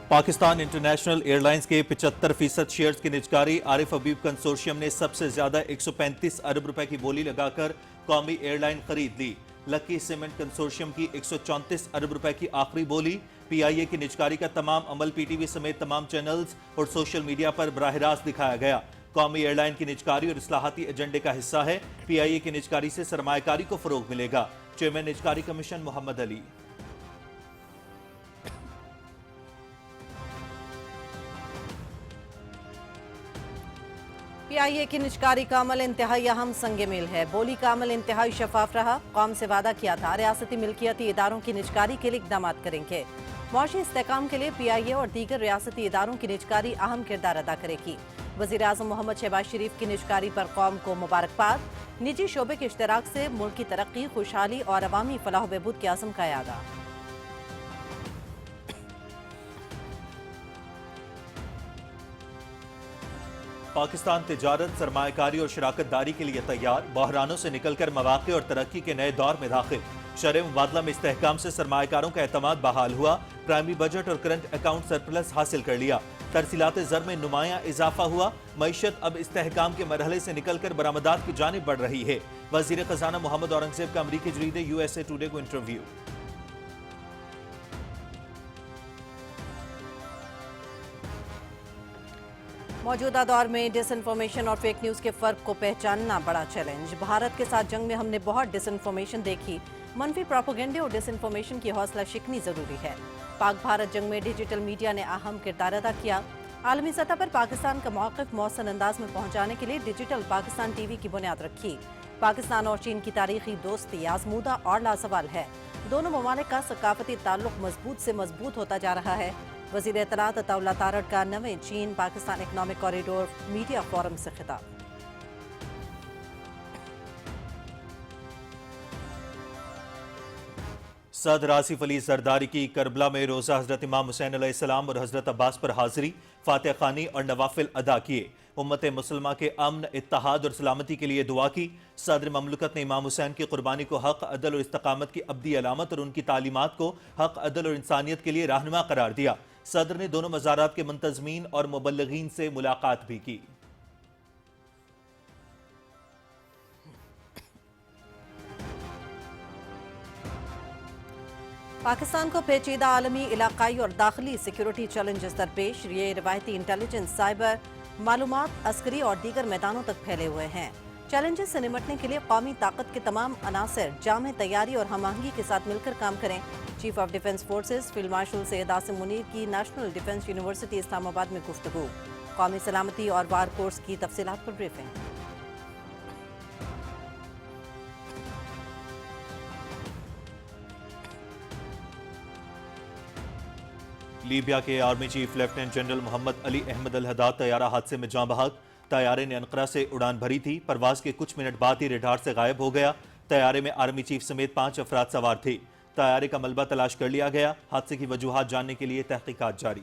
Pakistan international air lines کے 75% shares کی نجکاری عارف حبیب کنسورشیم نے سب سے زیادہ 135 ارب روپے کی بولی لگا کر قومی ایئر لائن خرید لی۔ لکی سیمنٹ کنسورشیم کی 134 ارب روپے کی آخری بولی۔ پی آئی اے کی نجکاری کا تمام عمل پی ٹی وی سمیت تمام چینلز اور سوشل میڈیا پر براہ راست دکھایا گیا۔ قومی ایئر لائن کی نجکاری اور اصلاحاتی ایجنڈے کا حصہ ہے۔ پی آئی اے کی نجکاری سے سرمایہ کاری کو فروغ ملے گا۔ چیئرمین نجکاری کمیشن محمد علی۔ پی آئی اے کی نجکاری کا عمل انتہائی اہم سنگ میل ہے۔ بولی کا عمل انتہائی شفاف رہا۔ قوم سے وعدہ کیا تھا ریاستی ملکیتی اداروں کی نجکاری کے لیے اقدامات کریں گے۔ معاشی استحکام کے لیے پی آئی اے اور دیگر ریاستی اداروں کی نجکاری اہم کردار ادا کرے گی۔ وزیراعظم محمد شہباز شریف کی نجکاری پر قوم کو مبارکباد۔ نجی شعبے کے اشتراک سے ملک کی ترقی، خوشحالی اور عوامی فلاح و بہبود کے عزم کا اعادہ۔ پاکستان تجارت، سرمایہ کاری اور شراکت داری کے لیے تیار۔ بحرانوں سے نکل کر مواقع اور ترقی کے نئے دور میں داخل۔ شرح مبادلہ میں استحکام سے سرمایہ کاروں کا اعتماد بحال ہوا۔ پرائمری بجٹ اور کرنٹ اکاؤنٹ سرپلس حاصل کر لیا۔ ترسیلات زر میں نمایاں اضافہ ہوا۔ معیشت اب استحکام کے مرحلے سے نکل کر برآمدات کی جانب بڑھ رہی ہے۔ وزیر خزانہ محمد اورنگزیب کا امریکی جریدے یو ایس اے ٹوڈے کو انٹرویو۔ موجودہ دور میں ڈس انفارمیشن اور فیک نیوز کے فرق کو پہچاننا بڑا چیلنج۔ بھارت کے ساتھ جنگ میں ہم نے بہت ڈس انفارمیشن دیکھی۔ منفی پروپیگنڈے اور ڈس انفارمیشن کی حوصلہ شکنی ضروری ہے۔ پاک بھارت جنگ میں ڈیجیٹل میڈیا نے اہم کردار ادا کیا۔ عالمی سطح پر پاکستان کا موقف مؤثر انداز میں پہنچانے کے لیے ڈیجیٹل پاکستان ٹی وی کی بنیاد رکھی۔ پاکستان اور چین کی تاریخی دوستی آزمودہ اور لازوال ہے۔ دونوں ممالک کا ثقافتی تعلق مضبوط سے مضبوط ہوتا جا رہا ہے۔ وزیر اطلاعات عطا اللہ تارڑ کا 9ویں چین Pakistan economic corridor media forum سے خطاب۔ صدر آصف علی زرداری کی کربلا میں روزہ حضرت امام حسین علیہ السلام اور حضرت عباس پر حاضری، فاتح خوانی اور نوافل ادا کیے۔ امت مسلمہ کے امن، اتحاد اور سلامتی کے لیے دعا کی۔ صدر مملکت نے امام حسین کی قربانی کو حق، عدل اور استقامت کی ابدی علامت اور ان کی تعلیمات کو حق، عدل اور انسانیت کے لیے رہنما قرار دیا۔ صدر نے دونوں مزارات کے منتظمین اور مبلغین سے ملاقات بھی کی۔ پاکستان کو پیچیدہ عالمی، علاقائی اور داخلی سیکیورٹی چیلنجز درپیش۔ یہ روایتی انٹیلیجنس، سائبر، معلومات، عسکری اور دیگر میدانوں تک پھیلے ہوئے ہیں۔ چیلنجز سے نمٹنے کے لیے قومی طاقت کے تمام عناصر جامع تیاری اور ہم آہنگی کے ساتھ مل کر کام کریں۔ Chief of defence forces field marshal Syed Asim Munir کی نیشنل ڈیفنس یونیورسٹی اسلام آباد میں گفتگو۔ قومی سلامتی اور وار کورس کی تفصیلات پر بریفنگ۔ لیبیا کے آرمی چیف لیفٹیننٹ جنرل محمد علی احمد الحداد طیارہ حادثے میں جاں بحق۔ طیارے نے انقرہ سے اڑان بھری تھی۔ پرواز کے کچھ منٹ بعد ہی ریڈار سے غائب ہو گیا۔ طیارے میں آرمی چیف سمیت 5 افراد سوار تھے۔ طیارے کا ملبہ تلاش کر لیا گیا۔ حادثے کی وجوہات جاننے کے لیے تحقیقات جاری۔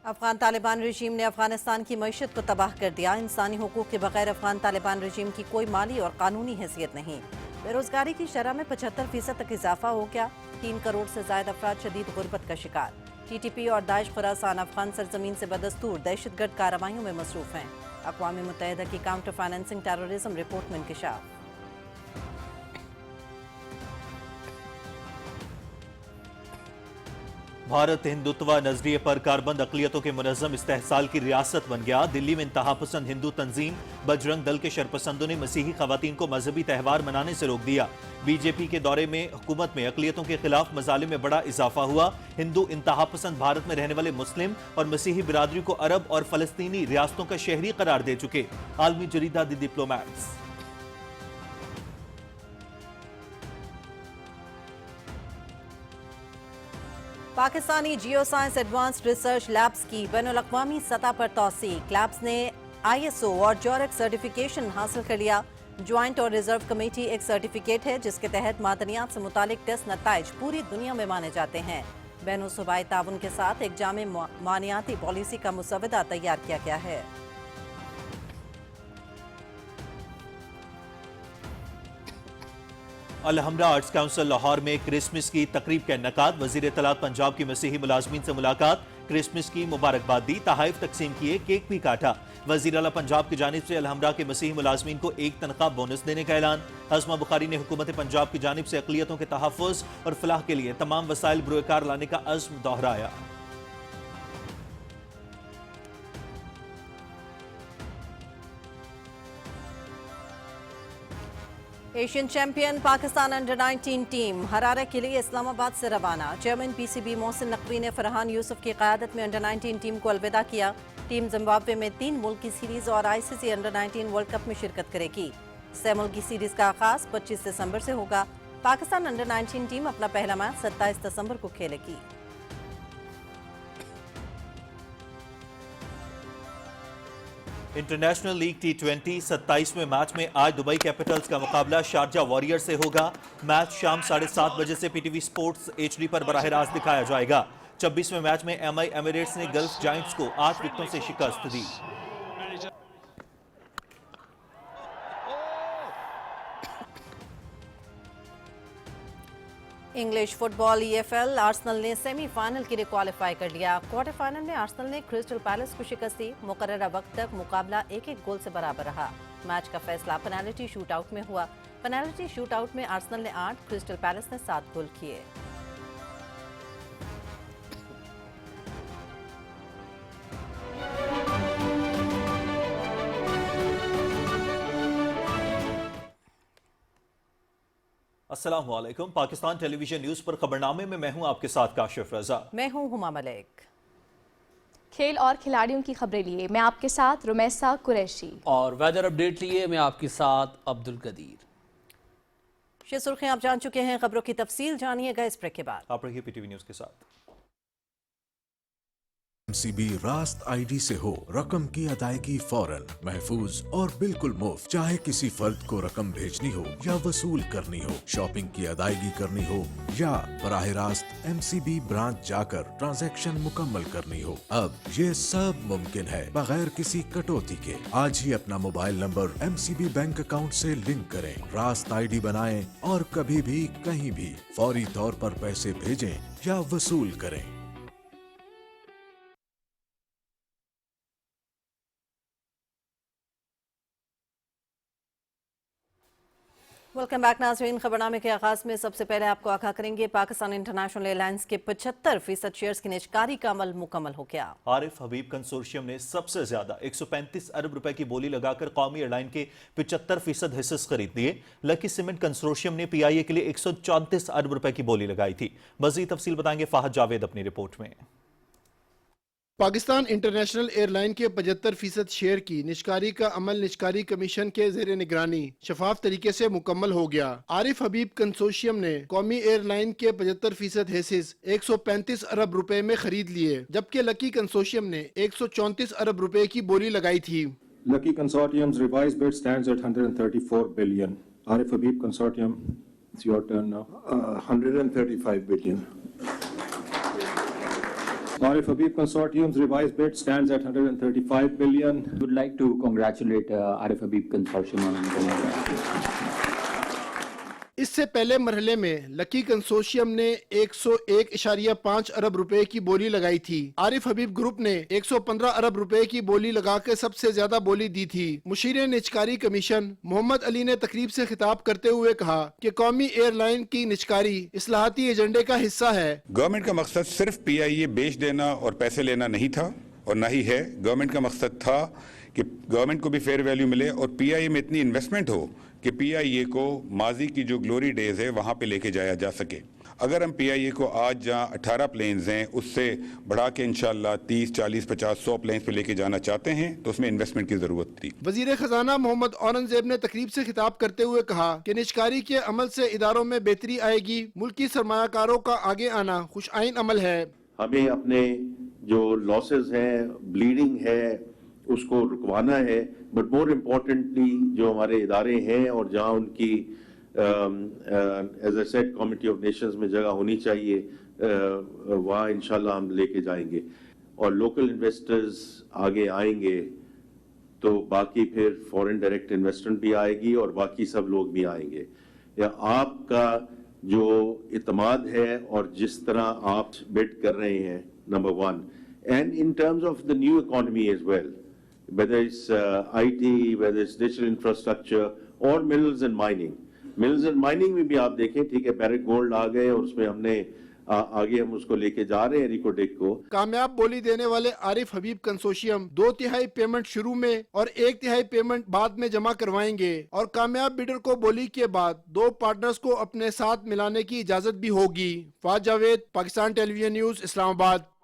افغان طالبان رژیم نے افغانستان کی معیشت کو تباہ کر دیا۔ انسانی حقوق کے بغیر افغان طالبان رژیم کی کوئی مالی اور قانونی حیثیت نہیں۔ بے روزگاری کی شرح میں 75% تک اضافہ ہو گیا۔ 3 کروڑ سے زائد افراد شدید غربت کا شکار۔ ٹی ٹی پی اور داعش خراسان افغان سرزمین سے بدستور دہشت گرد کارروائیوں میں مصروف ہیں۔ اقوام متحدہ کی کاؤنٹر فائنینسنگ ٹیررزم رپورٹ میں انکشاف۔ بھارت ہندوتوا نظریے پر کاربند اقلیتوں کے منظم استحصال کی ریاست بن گیا۔ دلی میں انتہا پسند ہندو تنظیم بجرنگ دل کے شرپسندوں نے مسیحی خواتین کو مذہبی تہوار منانے سے روک دیا۔ بی جے پی کے دورے میں حکومت میں اقلیتوں کے خلاف مظالم میں بڑا اضافہ ہوا۔ ہندو انتہا پسند بھارت میں رہنے والے مسلم اور مسیحی برادری کو عرب اور فلسطینی ریاستوں کا شہری قرار دے چکے۔ عالمی جریدہ the diplomats. Pakistani geoscience advanced research labs کی بین الاقوامی سطح پر توثیق۔ لیبز نے ISO اور جورک سرٹیفیکیشن حاصل کر لیا۔ جوائنٹ اور ریزرو کمیٹی ایک سرٹیفکیٹ ہے جس کے تحت معدنیات سے متعلق ٹیسٹ نتائج پوری دنیا میں مانے جاتے ہیں۔ بین الصوبائی تعاون کے ساتھ ایک جامع معنیاتی پالیسی کا مسودہ تیار کیا گیا ہے۔ अलहमरा आर्ट्स काउंसिल लाहौर में क्रिसमस की तकरीब का इन्नेकाद। वजीर इत्तलात पंजाब की मसीही मुलाजमीन से मुलाकात, क्रिसमस की मुबारकबाद दी, तहाइफ तकसीम किए, केक भी काटा। वजीर आला पंजाब की जानिब से अलहमरा के मसीही मुलाजमीन को एक तनख्वाह बोनस देने का ऐलान। हज़मा बुखारी ने हुकूमत पंजाब की जानिब से अक़लियतों के तहफ़्फ़ुज़ और फलाह के लिए तमाम वसाइल बरोकार लाने का अज़्म दोहराया। Asian champion Pakistan under 19 team Harare के लिए इस्लामाबाद से रवाना। चेयरमैन पीसीबी मोहसिन नकवी ने फरहान यूसुफ की क़यादत में अंडर 19 टीम को अलविदा किया। टीम जिम्बाब्वे में 3 मुल्की सीरीज और आईसीसी अंडर 19 वर्ल्ड कप में शिरकत करेगी। 6 मुल्की सीरीज का आगाज 25 दिसंबर से होगा। पाकिस्तान अंडर 19 टीम अपना पहला मैच 27 दिसंबर को खेलेगी। इंटरनेशनल लीग T20 27वें मैच में आज दुबई कैपिटल्स का मुकाबला शारजा वॉरियर से होगा। मैच शाम 7:30 बजे से पीटीवी स्पोर्ट्स HD पर बराह रास्त दिखाया जाएगा। 26वें मैच में MI एमिरेट्स ने गल्फ जायंट्स को 8 विकेटों से शिकस्त दी। इंग्लिश फुटबॉल EFL आर्सेनल ने सेमीफाइनल के लिए क्वालिफाई कर लिया। क्वार्टर फाइनल में आर्सेनल ने क्रिस्टल पैलेस को शिकस्त दी। मुकर्ररा वक्त तक मुकाबला 1-1 गोल से बराबर रहा। मैच का फैसला पेनाल्टी शूट आउट में हुआ। पेनाल्टी शूट आउट में आर्सेनल ने 8, क्रिस्टल पैलेस ने 7 गोल किए। अस्सलामु अलैकुम। पाकिस्तान टेलीविजन न्यूज पर खबरनामे में मैं हूं आपके साथ काशिफ रजा। मैं हूं हुमा मलिक। खेल और खिलाड़ियों की खबरें लिए मैं आपके साथ रुमैसा कुरैशी और वेदर अपडेट लिए मैं आपके साथ अब्दुल कदीर। ये सुर्खियां आप जान चुके हैं, खबरों की तफसील जानिएगा इस ब्रेक के बाद। आप रहिए पीटीवी न्यूज के साथ। MCB रास्त ID से हो रकम की अदायगी फौरन, महफूज और बिल्कुल मुफ्त। चाहे किसी फर्द को रकम भेजनी हो या वसूल करनी हो, शॉपिंग की अदायगी करनी हो या बराह रास्त MCB ब्रांच जाकर ट्रांजैक्शन मुकम्मल करनी हो, अब ये सब मुमकिन है बगैर किसी कटौती के। आज ही अपना mobile number MCB bank account से लिंक करें, रास्त ID बनाएं और कभी भी कहीं भी फौरी तौर पर पैसे भेजें या वसूल करें। वेलकम बैक नाज़रीन। खबरनामे के आगाज में सबसे पहले आपको आगाह करेंगे, पाकिस्तान इंटरनेशनल एयरलाइंस के 75% शेयर्स की निजकारी का अमल मुकम्मल हो गया। आरिफ हबीब कंसोर्शियम ने सबसे ज्यादा 135 अरब रुपए की बोली लगाकर कौमी एयरलाइन के 75% हिस्से खरीद लिए। लकी सीमेंट कंसोर्शियम ने PIA के लिए 134 अरब रुपए की बोली लगाई थी। मजीद तफसील बताएंगे फाहद जावेद अपनी रिपोर्ट में। पाकिस्तान इंटरनेशनल एयरलाइन के 75% शेयर की निजकारी का अमल निजकारी कमीशन के जेर निगरानी शफाफ तरीके से मुकम्मल हो गया। आरिफ हबीब कंसोर्शियम ने कौमी एयरलाइन के 75% हिस्सेस 135 अरब रुपए में खरीद लिए, जबकि लकी कंसोर्शियम ने 134 अरब रुपए की बोली लगाई थी। Lucky Consortium's revised bid stands at 134 billion. Arif Habib Consortium, it's your turn now. 135 billion. Arif Habib Consortium's revised bid stands at 135 billion. I would like to congratulate Arif Habib Consortium on इससे पहले मरहले में lucky consortium ने 101.5 अरब रुपए की बोली लगाई थी। आरिफ हबीब ग्रुप ने 115 अरब रुपए की बोली लगाकर सबसे ज्यादा बोली दी थी। मुशीर निजकारी कमीशन मोहम्मद अली ने तकरीब से खिताब करते हुए कहा कि कौमी एयरलाइन की निजकारी इस्लाहाती एजेंडे का हिस्सा है। गवर्नमेंट का मकसद सिर्फ PIA बेच देना और पैसे लेना नहीं था और ना ही है। गवर्नमेंट का मकसद था कि गवर्नमेंट को भी फेयर वैल्यू मिले और PIA में इतनी इन्वेस्टमेंट हो कि PIA को माजी की जो ग्लोरी डेज है वहाँ पे लेके जाया जा सके। अगर हम PIA को आज जहाँ 18 प्लेन्स हैं उससे बढ़ा के इंशाल्लाह 30, 40, 50, 100 प्लेन्स पे लेके जाना चाहते हैं तो उसमें इन्वेस्टमेंट की जरूरत थी। वजीर खजाना मोहम्मद औरंगजेब ने तकरीब से खिताब करते हुए कहा कि निजकारी के अमल से इदारों में बेहतरी आएगी। मुल्की सरमायाकारों का आगे आना खुश आइन अमल है। हमें अपने जो लॉसेस हैं, ब्लीडिंग है, उसको रुकवाना है, बट मोर इम्पोर्टेंटली जो हमारे इदारे हैं और जहाँ उनकी as I said committee of nations में जगह होनी चाहिए, वहाँ इंशाल्लाह हम लेके जाएंगे और लोकल इन्वेस्टर्स आगे आएंगे तो बाकी फिर फॉरेन डायरेक्ट इन्वेस्टमेंट भी आएगी और बाकी सब लोग भी आएंगे। یا آپ کا جو اعتماد ہے اور جس طرح آپ بلڈ کر رہے ہیں number one and in terms of the new economy as well whether it's IT, whether it's digital infrastructure or minerals and mining. Minerals and mining میں بھی آپ دیکھیں ٹھیک ہے بیرک گولڈ آ گئے اور اس میں ہم نے آگے ہم اس کو لے کے جا رہے ہیں ریکوڈیک کو. کامیاب بولی دینے والے عارف حبیب کنسورشیم 2/3 پیمنٹ شروع میں اور 1/3 پیمنٹ بعد میں جمع کروائیں گے اور کامیاب بیڈر کو بولی کے بعد 2 پارٹنرز کو اپنے ساتھ ملانے کی اجازت بھی ہوگی. فواز جاوید، پاکستان ٹیلی ویژن نیوز، اسلام آباد.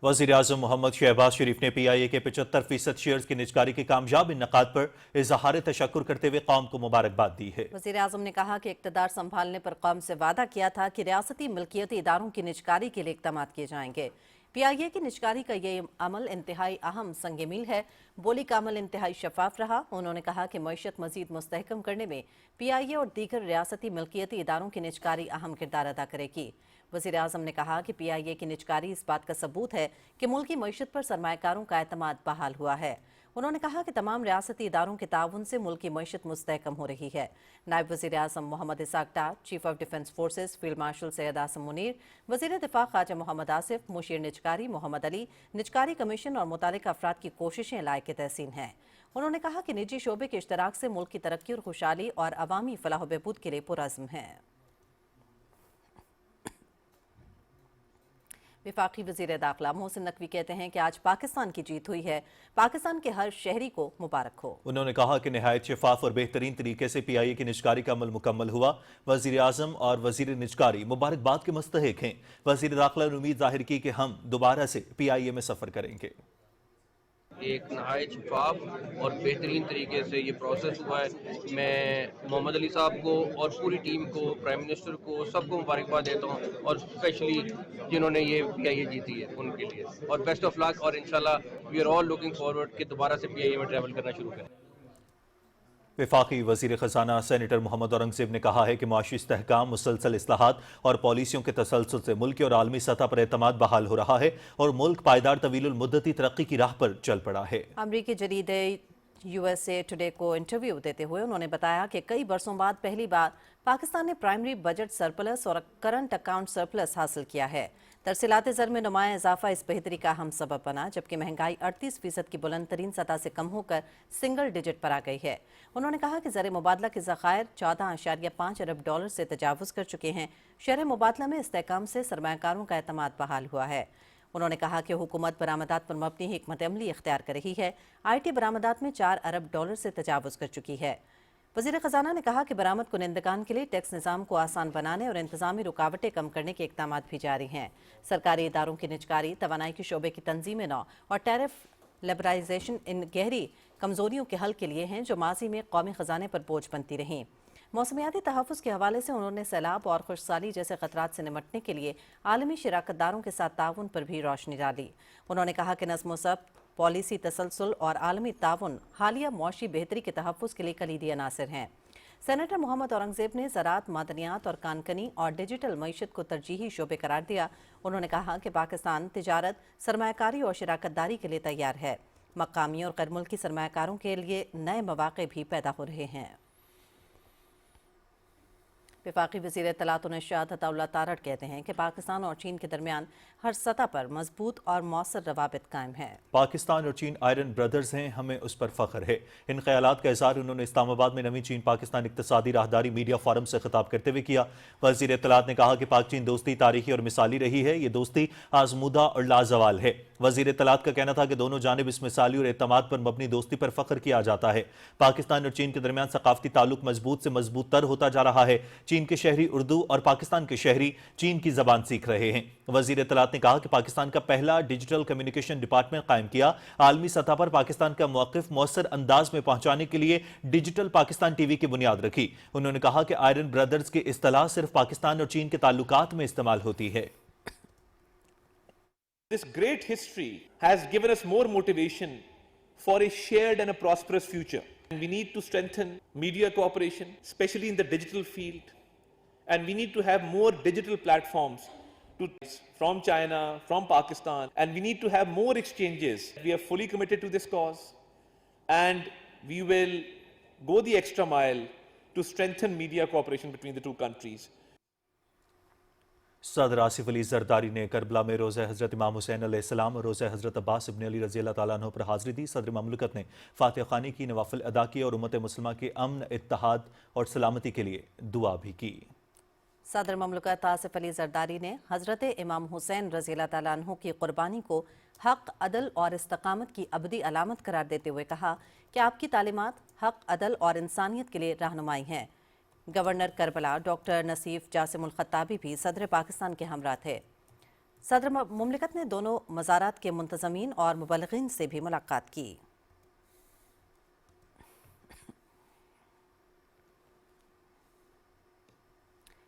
وزیر اعظم محمد شہباز شریف نے پی آئی اے کے 75% شیئرز کی نجکاری کے کامیاب انعقاد پر اظہار تشکر کرتے ہوئے قوم کو مبارکباد دی ہے. وزیر اعظم نے کہا کہ اقتدار سنبھالنے پر قوم سے وعدہ کیا تھا کہ ریاستی ملکیتی اداروں کی نجکاری کے لیے اقدامات کیے جائیں گے. پی آئی اے کی نجکاری کا یہ عمل انتہائی اہم سنگ میل ہے. بولی کا عمل انتہائی شفاف رہا. انہوں نے کہا کہ معیشت مزید مستحکم کرنے میں پی آئی اے اور دیگر ریاستی ملکیتی اداروں کی نجکاری اہم کردار ادا کرے گی. وزیر اعظم نے کہا کہ پی آئی اے کی نجکاری اس بات کا ثبوت ہے کہ ملکی معیشت پر سرمایہ کاروں کا اعتماد بحال ہوا ہے. انہوں نے کہا کہ تمام ریاستی اداروں کے تعاون سے ملکی معیشت مستحکم ہو رہی ہے. نائب وزیر اعظم Muhammad Ishaq Dar, chief of defence forces field marshal Syed Asim Munir, وزیر دفاع خواجہ محمد آصف، مشیر نجکاری محمد علی، نجکاری کمیشن اور متعلقہ افراد کی کوششیں لائق تحسین ہیں. انہوں نے کہا کہ نجی شعبے کے اشتراک سے ملک کی ترقی اور خوشحالی اور عوامی فلاح و بہبود کے لیے پرعزم ہیں. وفاقی وزیر داخلہ محسن نقوی کہتے ہیں کہ آج پاکستان کی جیت ہوئی ہے. پاکستان کے ہر شہری کو مبارک ہو. انہوں نے کہا کہ نہایت شفاف اور بہترین طریقے سے پی آئی اے کی نجکاری کا عمل مکمل ہوا. وزیر اعظم اور وزیر نجکاری مبارکباد کے مستحق ہیں. وزیر داخلہ نے امید ظاہر کی کہ ہم دوبارہ سے پی آئی اے میں سفر کریں گے. ایک نہایت شفاف اور بہترین طریقے سے یہ پروسیس ہوا ہے. میں محمد علی صاحب کو اور پوری ٹیم کو، پرائم منسٹر کو، سب کو مبارکباد دیتا ہوں اور اسپیشلی جنہوں نے یہ پی آئی اے جیتی ہے ان کے لیے اور بیسٹ آف لک. اور انشاءاللہ we are all looking forward کہ دوبارہ سے پی آئی اے میں ٹریول کرنا شروع کریں. وفاقی وزیر خزانہ سینیٹر محمد اورنگزیب نے کہا ہے کہ معاشی استحکام، مسلسل اصلاحات اور پالیسیوں کے تسلسل سے ملکی اور عالمی سطح پر اعتماد بحال ہو رہا ہے اور ملک پائیدار طویل المدتی ترقی کی راہ پر چل پڑا ہے. امریکی جریدے یو ایس اے ٹوڈے کو انٹرویو دیتے ہوئے انہوں نے بتایا کہ کئی برسوں بعد پہلی بار پاکستان نے پرائمری بجٹ سرپلس اور کرنٹ اکاؤنٹ سرپلس حاصل کیا ہے. ترسیلات زر میں نمایاں اضافہ اس بہتری کا اہم سبب بنا، جبکہ مہنگائی 38% کی بلند ترین سطح سے کم ہو کر سنگل ڈیجٹ پر آ گئی ہے. انہوں نے کہا کہ زر مبادلہ کے ذخائر $14.5 ارب سے تجاوز کر چکے ہیں. شرح مبادلہ میں استحکام سے سرمایہ کاروں کا اعتماد بحال ہوا ہے. انہوں نے کہا کہ حکومت برآمدات پر مبنی حکمت عملی اختیار کر رہی ہے. آئی ٹی برآمدات میں $4 ارب سے تجاوز کر چکی ہے. وزیر خزانہ نے کہا کہ برآمد کنندگان کے لیے ٹیکس نظام کو آسان بنانے اور انتظامی رکاوٹیں کم کرنے کے اقدامات بھی جاری ہیں. سرکاری اداروں کی نجکاری، توانائی کے شعبے کی تنظیم نو اور ٹیرف لبرائزیشن ان گہری کمزوریوں کے حل کے لیے ہیں جو ماضی میں قومی خزانے پر بوجھ بنتی رہیں. موسمیاتی تحفظ کے حوالے سے انہوں نے سیلاب اور خشکسالی جیسے خطرات سے نمٹنے کے لیے عالمی شراکت داروں کے ساتھ تعاون پر بھی روشنی ڈالی. انہوں نے کہا کہ نظم و ضبط، پالیسی تسلسل اور عالمی تعاون حالیہ معاشی بہتری کے تحفظ کے لیے کلیدی عناصر ہیں. سینیٹر محمد اورنگزیب نے زراعت، معدنیات اور کانکنی اور ڈیجیٹل معیشت کو ترجیحی شعبے قرار دیا. انہوں نے کہا کہ پاکستان تجارت، سرمایہ کاری اور شراکت داری کے لیے تیار ہے. مقامی اور غیر ملکی سرمایہ کاروں کے لیے نئے مواقع بھی پیدا ہو رہے ہیں. وفاقی وزیر اطلاعات و نشریات عطا اللہ تارڑ کہتے ہیں کہ پاکستان اور چین کے درمیان ہر سطح پر مضبوط اور مؤثر روابط قائم ہیں. پاکستان اور چین آئرن برادرز ہیں، ہمیں اس پر فخر ہے. ان خیالات کا اظہار انہوں نے اسلام آباد میں نویں چین پاکستان اقتصادی راہداری میڈیا فورم سے خطاب کرتے ہوئے کیا. وزیر اطلاعات نے کہا کہ پاک چین دوستی تاریخی اور مثالی رہی ہے. یہ دوستی آزمودہ اور لازوال ہے. وزیر اطلاعات کا کہنا تھا کہ دونوں جانب اس مثالی اور اعتماد پر مبنی دوستی پر فخر کیا جاتا ہے. پاکستان اور چین کے درمیان ثقافتی تعلق مضبوط سے مضبوط تر ہوتا جا رہا ہے. چین کے شہری اردو اور پاکستان کے شہری چین کی زبان سیکھ رہے ہیں. وزیر اطلاعات نے کہا کہ پاکستان کا پہلا ڈیجیٹل کمیونیکیشن ڈپارٹمنٹ قائم کیا. عالمی سطح پر پاکستان کا موقف مؤثر انداز میں پہنچانے کے لیے ڈیجیٹل پاکستان ٹی وی کی بنیاد رکھی. انہوں نے کہا کہ آئرن برادرز کی اصطلاح صرف پاکستان اور چین کے تعلقات میں استعمال ہوتی ہے. This great history has given us more motivation for a shared and a prosperous future. We need to strengthen media cooperation, especially in the digital field. And we need to have more digital platforms from China, from Pakistan, and we need to have more exchanges. We are fully committed to this cause, and we will go the extra mile to strengthen media cooperation between the two countries. सदर आसिफ अली जरदारी ने Karbala में रोज़े हज़रत इमाम हुसैन अलैहिस्सलाम और रोज़े हज़रत अब्बास इब्न अली रज़ी अल्लाह ताला अन्हु पर हाज़िरी दी। सदर ममलकत ने फातिहा ख़ानी की, नवाफिल अदा किए और उम्मत मुस्लिमा के अमन, इत्तेहाद और सलामती के लिए दुआ भी की। सदर ममलकत आसिफ अली जरदारी ने हज़रत इमाम हुसैन रज़ी अल्लाह ताला अन्हु की कुर्बानी को हक़, अदल और इस्तकामत की अबदी अलामत करार देते हुए कहा कि आपकी तालीमात हक़, अदल और इंसानियत के लिए रहनुमाई हैं। गवर्नर करबला डॉक्टर नसीफ जासिमुल खत्ताबी भी सदर पाकिस्तान के हमरा थे। सदर ममलकत ने दोनों मज़ारात के मुंतज़मीन और मुबल्लिगीन से भी मुलाकात की।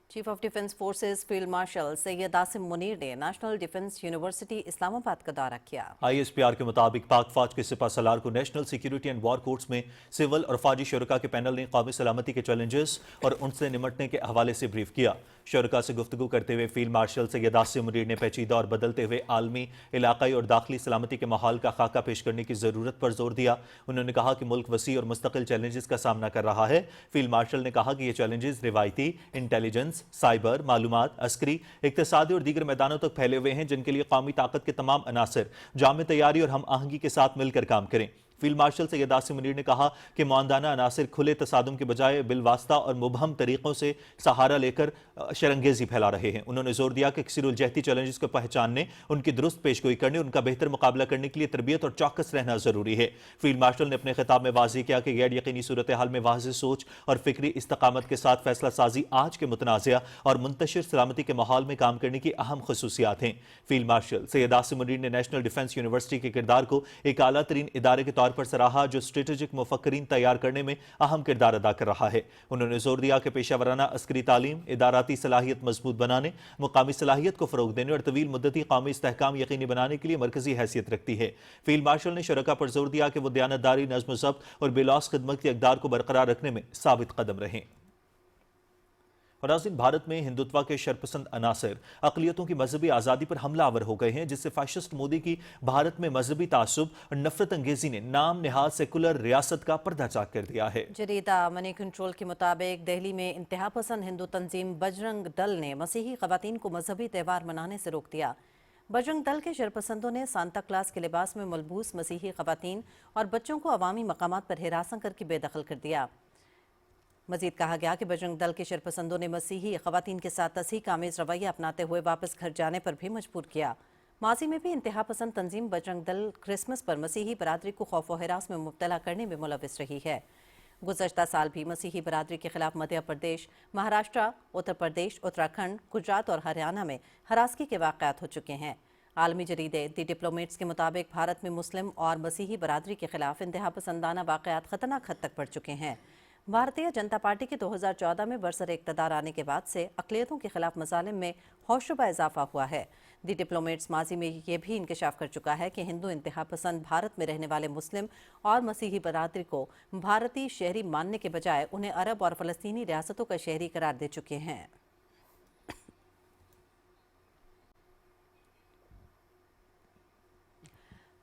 Chief of defence forces field marshal Syed Asim Munir ने नेशनल डिफेंस यूनिवर्सिटी इस्लामाबाद का दौरा किया। ISPR के मुताबिक पाक फौज के सिपह सलार को national security and war courts में सिविल और फौजी शुरका के पैनल ने कौमी सलामती के चैलेंजेस और उनसे निमटने के हवाले से ब्रीफ किया। शुरका से गुफ्तगू करते हुए फील्ड मार्शल सैयद आसिम मुनीर ने पेचीदा और बदलते हुए आलमी, इलाकाई और दाखिली सलामती के माहौल का खाका पेश करने की ज़रूरत पर जोर दिया। उन्होंने कहा कि मुल्क वसी और मुस्तकिल चैलेंजेस का सामना कर रहा है। फील्ड मार्शल ने कहा कि ये चैलेंजेस रिवायती, इंटेलिजेंस, साइबर, मालूमात, अस्करी, इक्तिसादी और दीगर मैदानों तक फैले हुए हैं, जिनके लिए कौमी ताकत के तमाम अनासर जामे तैयारी और हम आहंगी के साथ मिलकर काम करें। फील्ड मार्शल सैयद आसिम मुनीर ने कहा कि मुआंदाना अनासर खुले तसादुम के बजाय बिलवास्ता और मुबहम तरीकों से सहारा लेकर शरंगेजी फैला रहे हैं। उन्होंने जोर दिया कि किसी उलझती चैलेंजेस को पहचानने, उनकी दुरुस्त पेशगोई करने, उनका बेहतर मुकाबला करने के लिए तरबियत और चौकस रहना जरूरी है। फील्ड मार्शल ने अपने खिताब में वाज़ेह किया कि गैर यकीनी सूरत हाल में वाज़ेह सोच और फिक्री इस्तकामत के साथ फैसला साजी आज के मुतनाज़िया और मुंतशिर सलामती के माहौल में काम करने की अहम खसूसियात हैं। फील्ड मार्शल सैयद आसिम मुनीर ने नेशनल डिफेंस यूनिवर्सिटी के किरदार को एक आला तरीन इदारे के तौर पर सराहा, जो स्ट्रेटेजिक मुफक्करीन तैयार करने में अहम किरदार अदा कर रहा है। उन्होंने जोर दिया कि पेशावराना अस्करी तालीम, इदाराती सलाहियत मजबूत बनाने, मुकामी सलाहियत को फरोग देने और तवील मुद्दती कौमी इस्तेहकाम यकीनी बनाने के लिए मरकजी हैसियत रखती है। फील्ड मार्शल ने शुरका पर जोर दिया कि वो दयानतदारी, नज़्म ज़ब्त और बेलौस खिदमत की अक़दार को बरकरार रखने में साबित कदम रहें। और नाज़रीन, भारत में हिंदुत्व के शरपसंद अनासर अक़लियतों की मजहबी आज़ादी पर हमलावर हो गए हैं, जिससे फाशिस्ट मोदी की भारत में मजहबी तासुब और नफरत अंगेजी ने नाम निहाद सेकुलर रियासत का पर्दा चाक कर दिया है। जरीदा मनी कंट्रोल के मुताबिक दिल्ली में इंतहा पसंद हिंदू तंजीम बजरंग दल ने मसीही ख़वातीन को मजहबी त्यौहार मनाने से रोक दिया। बजरंग दल के शरपसंदों ने सांता क्लास के लिबास में मलबूस मसीही ख़वातीन और बच्चों को अवामी मकामात पर हिरासत करके बेदखल कर दिया। मजीद कहा गया कि बजरंग दल के शरपसंदों ने मसीही ख़वातीन के साथ तस्हीक आमेज़ रवैया अपनाते हुए वापस घर जाने पर भी मजबूर किया। माजी में भी इंतहा पसंद तंजीम बजरंग दल क्रिसमस पर मसीही बरादरी को खौफ व हिरास में मुब्तला करने में मुलविस रही है। गुज़श्ता साल भी मसीही बरादरी के खिलाफ मध्य प्रदेश, महाराष्ट्र, उत्तर प्रदेश, उत्तराखंड, गुजरात और हरियाणा में हरासगी के वाक़यात हो चुके हैं। आलमी जरीदे दी डिप्लोमेट्स के मुताबिक भारत में मुस्लिम और मसीही बरादरी के खिलाफ इंतहा पसंदाना वाक़यात ख़तरनाक हद तक बढ़ चुके हैं। भारतीय जनता पार्टी के 2014 में बरसर इक़्तिदार आने के बाद से अक़लियतों के खिलाफ मज़ालिम में हौशरुबा इजाफा हुआ है। दी डिप्लोमेट्स माजी में ये भी इंकशाफ कर चुका है कि हिंदू इंतहा पसंद भारत में रहने वाले मुस्लिम और मसीही बरादरी को भारतीय शहरी मानने के बजाय उन्हें अरब और फ़लस्तीनी रियासतों का शहरी करार दे चुके हैं।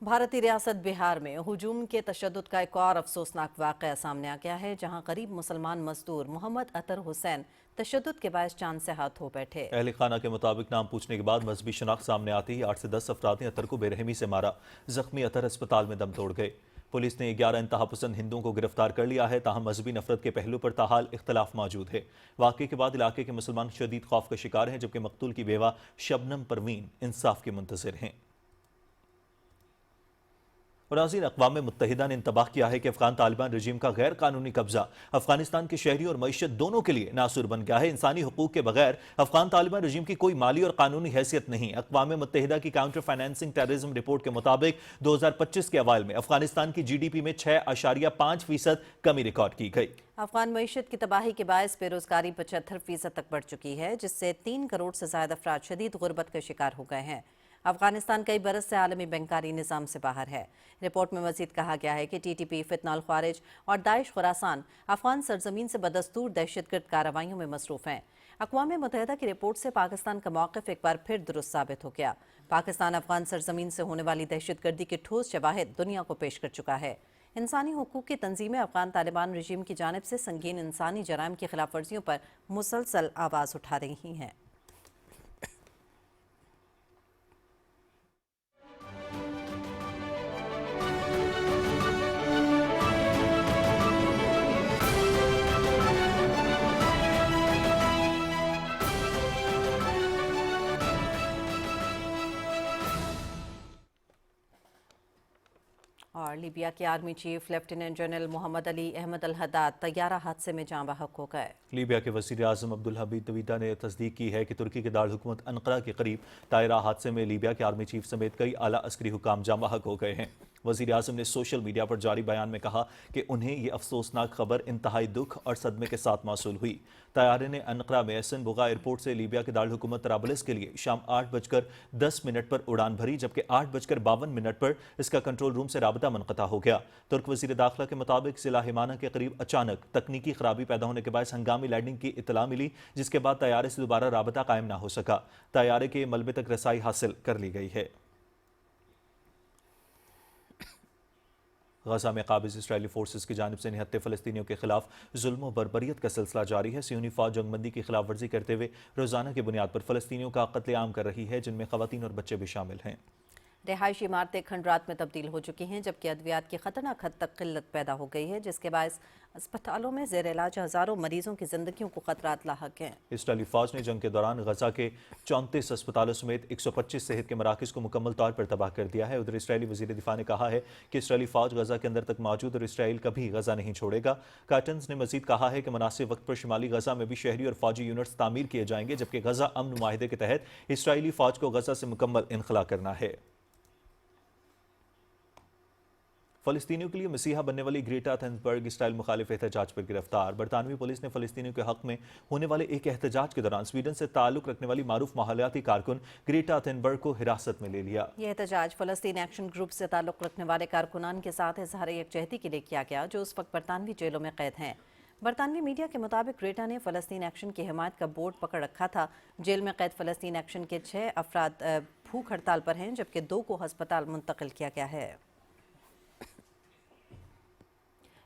भारतीय रियासत बिहार में हुजूम के तशद्दुद का एक और अफसोसनाक वाक़या सामने आ गया है, जहां गरीब मुसलमान मजदूर मोहम्मद अतर हुसैन तशद्दुद के बायस चांद से हाथ धो बैठे। अहले खाना के मुताबिक नाम पूछने के बाद मजहबी शनाख्त सामने आते ही 8 से 10 अफराद ने अतर को बेरहमी से मारा। जख्मी अतर अस्पताल में दम तोड़ गए। पुलिस ने 11 इंतहा पसंद हिंदुओं को गिरफ्तार कर लिया है, ताहम मजहबी नफरत के पहलू पर ताहाल इख्तलाफ मौजूद है। वाक़े के बाद इलाके के मुसलमान शदीद खौफ का शिकार हैं, जबकि मकतूल की बेवा शबनम परवीन इंसाफ के मुंतज़िर हैं। और नाज़रीन, अक़वाम मुत्तहिदा ने इंतबाह किया है कि अफ़गान तालिबान रजीम का गैर कानूनी कब्जा अफगानिस्तान के शहरी और मईशत दोनों के लिए नासुर बन गया है। इंसानी हुकूक के बगैर अफ़गान तालिबान रजीम की कोई माली और कानूनी हैसियत नहीं। अक़वाम मुत्तहिदा की काउंटर फाइनेंसिंग टेररिज्म रिपोर्ट के मुताबिक 2025 के अवाइल में अफगानिस्तान की GDP में 6.5% कमी रिकॉर्ड की गई। अफगान मईशत की तबाही के बायस बेरोजगारी 75% तक बढ़ चुकी है, जिससे 3 करोड़ से ज़्यादा अफराद शदीद गुर्बत का शिकार हो गए हैं। अफगानिस्तान कई बरस से आलमी बैंकारी निज़ाम से बाहर है। रिपोर्ट में मज़ीद कहा गया है कि TTP, फितनाल ख्वारिज और दाइश खुरासान अफगान सरजमीन से बदस्तूर दहशतगर्द कार्रवाइयों में मसरूफ़ हैं। अक़वाम मुत्तहिदा की रिपोर्ट से पाकिस्तान का मौक़िफ़ एक बार फिर दुरुस्त साबित हो गया। पाकिस्तान अफगान सरजमीन से होने वाली दहशतगर्दी के ठोस शवाहिद दुनिया को पेश कर चुका है। انسانی حقوق کی تنظیمیں افغان طالبان رژیم کی جانب سے سنگین انسانی جرائم کی خلاف ورزیوں پر مسلسل آواز اٹھا رہی ہیں۔ اور لیبیا کے آرمی چیف لیفٹیننٹ جنرل محمد علی احمد الحداد طیارہ حادثے میں جاں بحق ہو گئے۔ لیبیا کے وزیر اعظم عبدالحمید دویدہ نے تصدیق کی ہے کہ ترکی کے دارالحکومت انقرہ کے قریب طیارہ حادثے میں لیبیا کے آرمی چیف سمیت کئی اعلیٰ عسکری حکام جاں بحق ہو گئے ہیں۔ وزیر اعظم نے سوشل میڈیا پر جاری بیان میں کہا کہ انہیں یہ افسوسناک خبر انتہائی دکھ اور صدمے کے ساتھ موصول ہوئی۔ طیارے نے انقرہ میں ایسن بوغا ایئرپورٹ سے لیبیا کے دارالحکومت طرابلس کے لیے شام 8:10 پر اڑان بھری، جبکہ 8:52 پر اس کا کنٹرول روم سے رابطہ منقطع ہو گیا۔ ترک وزیر داخلہ کے مطابق ضلع ہیمانہ کے قریب اچانک تکنیکی خرابی پیدا ہونے کے باعث ہنگامی لینڈنگ کی اطلاع ملی، جس کے بعد طیارے سے دوبارہ رابطہ قائم نہ ہو سکا۔ طیارے کے ملبے تک رسائی حاصل کر لی گئی ہے۔ غزہ میں قابض اسرائیلی فورسز کی جانب سے نہتے فلسطینیوں کے خلاف ظلم و بربریت کا سلسلہ جاری ہے۔ صہیونی فوج جنگ بندی کی خلاف ورزی کرتے ہوئے روزانہ کی بنیاد پر فلسطینیوں کا قتل عام کر رہی ہے، جن میں خواتین اور بچے بھی شامل ہیں۔ رہائشی عمارتیں کھنڈرات میں تبدیل ہو چکی ہیں، جبکہ ادویات کی خطرناک حد تک قلت پیدا ہو گئی ہے، جس کے باعث اسپتالوں میں زیر علاج ہزاروں مریضوں کی زندگیوں کو خطرات لاحق ہیں۔ اسرائیلی فوج نے جنگ کے دوران غزہ کے 34 اسپتالوں سمیت 125 صحت کے مراکز کو مکمل طور پر تباہ کر دیا ہے۔ ادھر اسرائیلی وزیر دفاع نے کہا ہے کہ اسرائیلی فوج غزہ کے اندر تک موجود اور اسرائیل کبھی غزہ نہیں چھوڑے گا۔ کارٹنز نے مزید کہا ہے کہ مناسب وقت پر شمالی غزہ میں بھی شہری اور فوجی یونٹس تعمیر کیے جائیں گے، جبکہ غزہ امن معاہدے کے تحت اسرائیلی فوج کو غزہ سے مکمل انخلا کرنا ہے۔ فلسطینیوں کے لیے مسیحا بننے والی گریٹا تھنبرگ اسرائیل مخالف احتجاج پر گرفتار۔ برطانوی پولیس نے فلسطینیوں کے حق میں ہونے والے ایک احتجاج کے دوران سویڈن سے تعلق رکھنے والی معروف ماحولیاتی کارکن گریٹا تھنبرگ کو حراست میں لے لیا۔ یہ احتجاج فلسطین ایکشن گروپ سے تعلق رکھنے والے کارکنان کے ساتھ اظہار یکجہتی کے لیے کیا گیا، جو اس وقت برطانوی جیلوں میں قید ہیں۔ برطانوی میڈیا کے مطابق گریٹا نے فلسطین ایکشن کی حمایت کا بورڈ پکڑ رکھا تھا۔ جیل میں قید فلسطین ایکشن کے 6 افراد بھوک ہڑتال پر ہیں، جبکہ 2 کو ہسپتال منتقل کیا گیا ہے۔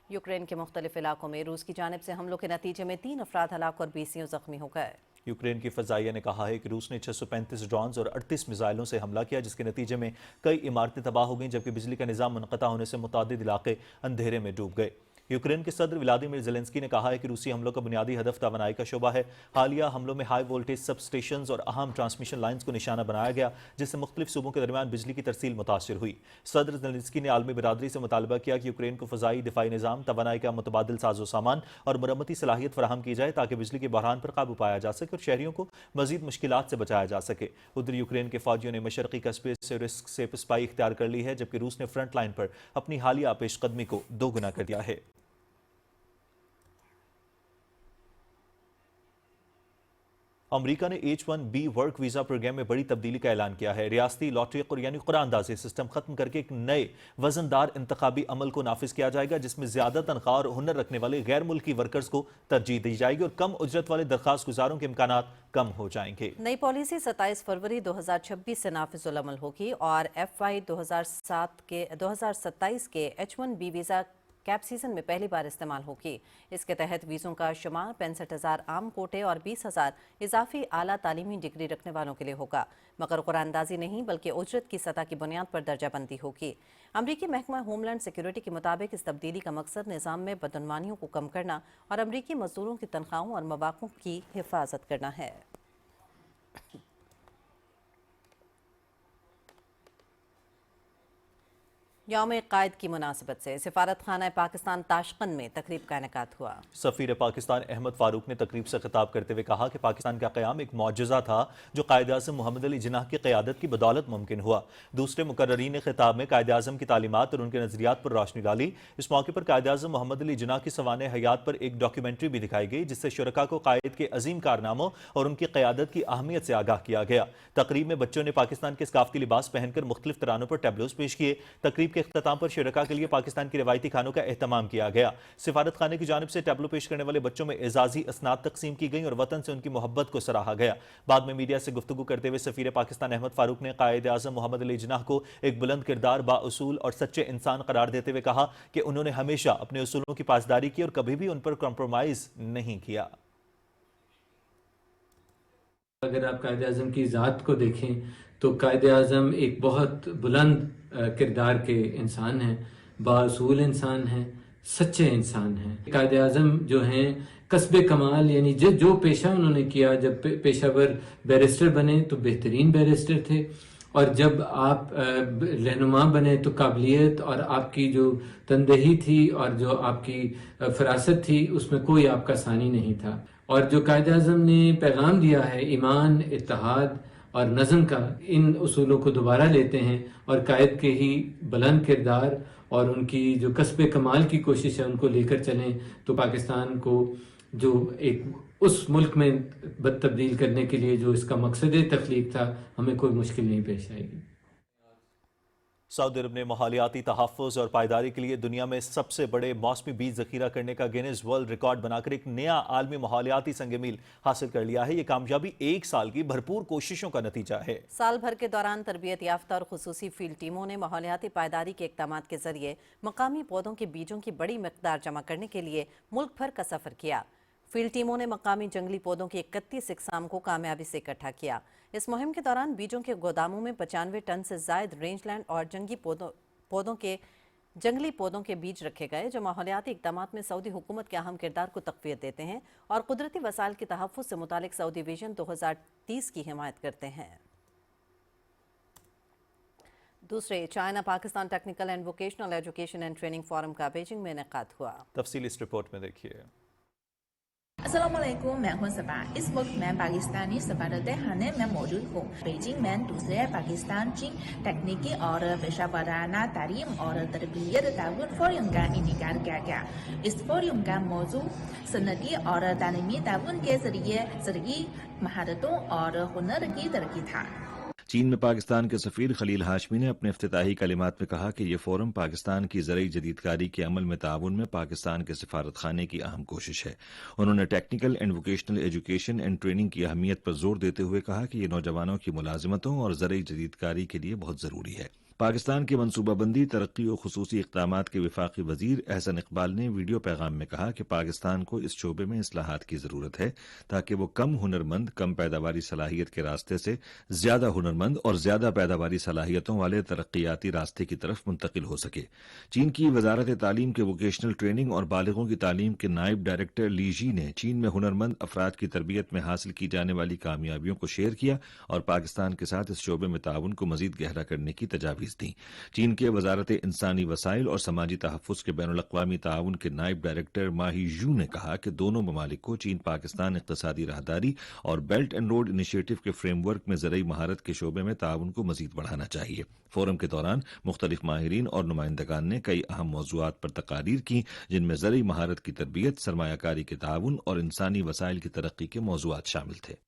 یوکرین کے مختلف علاقوں میں روس کی جانب سے حملوں کے نتیجے میں 3 افراد ہلاک اور 20 زخمی ہو گئے۔ یوکرین کی فضائیہ نے کہا ہے کہ روس نے 635 ڈرونز اور 38 میزائلوں سے حملہ کیا، جس کے نتیجے میں کئی عمارتیں تباہ ہو گئیں، جبکہ بجلی کا نظام منقطع ہونے سے متعدد علاقے اندھیرے میں ڈوب گئے۔ یوکرین کے صدر ولادیمیر زیلنسکی نے کہا ہے کہ روسی حملوں کا بنیادی ہدف توانائی کا شعبہ ہے۔ حالیہ حملوں میں ہائی وولٹیج سب سٹیشنز اور اہم ٹرانسمیشن لائنز کو نشانہ بنایا گیا، جس سے مختلف صوبوں کے درمیان بجلی کی ترسیل متاثر ہوئی۔ صدر زیلنسکی نے عالمی برادری سے مطالبہ کیا کہ یوکرین کو فضائی دفاعی نظام، توانائی کا متبادل ساز و سامان اور مرمتی صلاحیت فراہم کی جائے تاکہ بجلی کے بحران پر قابو پایا جا سکے اور شہریوں کو مزید مشکلات سے بچایا جا سکے۔ ادھر یوکرین کے فوجیوں نے مشرقی قصبے سے رسک سے پسپائی اختیار کر لی ہے، جبکہ روس نے فرنٹ لائن پر اپنی حالیہ پیش قدمی کو 2 گنا کر دیا ہے۔ امریکہ نے H-1B ورک ویزا پروگرام میں بڑی تبدیلی کا اعلان کیا ہے۔ ریاستی لاٹری یعنی قرعہ اندازی سسٹم ختم کر کے ایک نئے وزندار انتخابی عمل کو نافذ کیا جائے گا، جس میں زیادہ تنخواہ اور ہنر رکھنے والے غیر ملکی ورکرز کو ترجیح دی جائے گی اور کم اجرت والے درخواست گزاروں کے امکانات کم ہو جائیں گے۔ نئی پالیسی 27 فروری 2026 سے نافذ العمل ہوگی اور FY 2027 کے H-1B ویزا کیپ سیزن میں پہلی بار استعمال ہوگی۔ اس کے تحت ویزوں کا شمار 65,000 عام کوٹے اور 20,000 اضافی اعلیٰ تعلیمی ڈگری رکھنے والوں کے لیے ہوگا، مگر قرعہ اندازی نہیں بلکہ اجرت کی سطح کی بنیاد پر درجہ بندی ہوگی۔ امریکی محکمہ ہوم لینڈ سیکیورٹی کے مطابق اس تبدیلی کا مقصد نظام میں بدعنوانیوں کو کم کرنا اور امریکی مزدوروں کی تنخواہوں اور مواقع کی حفاظت کرنا ہے۔ یوم قائد کی مناسبت سے سفارت خانہ پاکستان تاشقند میں تقریب کا انعقاد ہوا۔ سفیر پاکستان احمد فاروق نے تقریب سے خطاب کرتے ہوئے کہا کہ پاکستان کا قیام ایک معجزہ تھا جو قائد اعظم محمد علی جناح کی قیادت کی بدولت ممکن ہوا۔ دوسرے مقررین خطاب میں قائد اعظم کی تعلیمات اور ان کے نظریات پر روشنی ڈالی۔ اس موقع پر قائد اعظم محمد علی جناح کی سوانح حیات پر ایک ڈاکیومنٹری بھی دکھائی گئی، جس سے شرکاء کو قائد کے عظیم کارناموں اور ان کی قیادت کی اہمیت سے آگاہ کیا گیا۔ تقریب میں بچوں نے پاکستان کے ثقافتی لباس پہن کر مختلف ترانوں پر ٹیبلوز پیش کیے۔ تقریب तकरीब के इख्तिताम पर शुरका के लिए पाकिस्तान के रिवायती खानों का एहतमाम किया गया। सिफारत खाने की जानिब से टैबलो पेश करने वाले बच्चों में एजाजी असनाद तकसीम की गई और वतन से उनकी मोहब्बत को सराहा गया। बाद में मीडिया से गुफ्तगू करते हुए सफीर पाकिस्तान अहमद फारूक ने कायद आज़म मोहम्मद अली जिन्नाह को एक बुलंद किरदार, बाउसूल और सच्चे इंसान करार देते हुए कहा कि उन्होंने हमेशा अपने उसूलों की पासदारी की और कभी भी उन पर कॉम्प्रोमाइज नहीं किया। अगर आप कायद आज़म की ज़ात को देखें तो कायद आज़म एक बहुत बुलंद किरदार के इंसान हैं, बाउसूल इंसान हैं, सच्चे इंसान हैं। कायद आज़म जो हैं कस्बे कमाल यानी जो पेशा उन्होंने किया, जब पेशावर बैरिस्टर बने तो बेहतरीन बैरिस्टर थे, और जब आप रहनुमा बने तो काबिलियत और आपकी जो तनदेही थी और जो आपकी फरासत थी उसमें कोई आपका सानी नहीं था। और जो कायद आज़म ने पैगाम दिया है ईमान, इत्तेहाद और नज़म का, इन उसूलों को दोबारा लेते हैं और कायद के ही बुलंद किरदार और उनकी जो कस्बे कमाल की कोशिश है उनको लेकर चलें तो पाकिस्तान को जो एक उस मुल्क में तब्दील करने के लिए जो इसका मकसद तख्लीक था, हमें कोई मुश्किल नहीं पेश आएगी। सऊदी अरब ने माहौलियाती तहफ़्फ़ुज़ और पायदारी के लिए दुनिया में सबसे बड़े मौसमी बीज ज़ख़ीरा करने का गिनीज़ वर्ल्ड रिकॉर्ड बनाकर एक नया आलमी माहौलियाती संग मील हासिल कर लिया है। ये कामयाबी एक साल की भरपूर कोशिशों का नतीजा है। साल भर के दौरान तरबियत याफ्ता और खुसूसी फील्ड टीमों ने माहौलियाती पायदारी के इक़दामात के जरिए मकामी पौधों के बीजों की बड़ी मकदार जमा करने के लिए मुल्क भर का सफ़र किया। फील्ड टीमों ने मकामी जंगली पौधों की 31 इकसाम को कामयाबी से इकट्ठा किया। इस मुहिम के दौरान बीजों के गोदामों में 95 टन से जायद रेंजलैंड और जंगली पौधों के बीज रखे गए, जो माहौलियाती इक़दामात में सऊदी हुकूमत के अहम किरदार को तक़वियत देते हैं और कुदरती वसाइल के तहफ़्फ़ुज़ से मुतालिक सऊदी विजन 2030 की हिमायत करते हैं। दूसरे China Pakistan technical and vocational education and training forum का बीजिंग में इनेकाद हुआ। तफसील इस रिपोर्ट में देखिए। अस्सलामुअलैकुम, मैं हूं सबा। इस वक्त मैं पाकिस्तानी सफारतखाने में मौजूद हूं। बीजिंग में दूसरे पाकिस्तान चीन टेक्निकी और पेशावराना तालीम और तरबियत ताउन फोरम का इनेकाद किया गया। इस फोरम का मौजू सनती और तालीमी ताउन के जरिए ज़रूरी महारतों और हुनर की तरक्की था। चीन में पाकिस्तान के सफीर खलील हाशमी ने अपने इफ्तिताही कलिमात में कहा कि ये फोरम पाकिस्तान की ज़रई जदीदकारी के अमल में ताउन में पाकिस्तान के सफारत खाने की अहम कोशिश है। उन्होंने technical and vocational education and training की अहमियत पर जोर देते हुए कहा कि ये नौजवानों की मुलाजिमतों और ज़रई जदीदकारी के लिए बहुत ज़रूरी है। पाकिस्तान की मनसूबाबंदी, तरक्की और खुसूसी इक़दामात के वफाकी वजीर एहसन इकबाल ने वीडियो पैगाम में कहा कि पाकिस्तान को इस शोबे में इस्लाहात की ज़रूरत है ताकि वो कम हुनरमंद, कम पैदावारी सलाहियत के रास्ते से ज़्यादा हुनरमंद और ज़्यादा पैदावारी सलाहियतों वाले तरक्याती रास्ते की तरफ मुंतकिल हो सके। चीन की वजारत तालीम के वोकेशनल ट्रेनिंग और बालिगों की तालीम के नायब डायरेक्टर ली जी ने चीन में हुनरमंद अफराद की तरबियत में हासिल की जाने वाली कामयाबियों को शेयर किया और पाकिस्तान के साथ इस शोबे में ताउन को मजीद गहरा करने की तजावीज़ दी। चीन के वजारत इंसानी वसाइल और समाजी तहफ़्फ़ुज़ के बैनुल-अक़वामी ताउन के नायब डायरेक्टर माही जू ने कहा कि दोनों ममालिक को चीन पाकिस्तान इक़्तिसादी राहदारी और बेल्ट एंड रोड इनिशिएटिव के फ्रेमवर्क में ज़रई महारत के शोबे में ताउन को मजीद बढ़ाना चाहिए। फोरम के दौरान मुख्तलिफ माहिरीन और नुमाइंदगान ने कई अहम मौज़ूआत पर तकारीर की, जिनमें ज़रई महारत की तरबियत, सरमायाकारी के ताउन और इंसानी वसाइल की तरक्की के मौज़ूआत शामिल थे।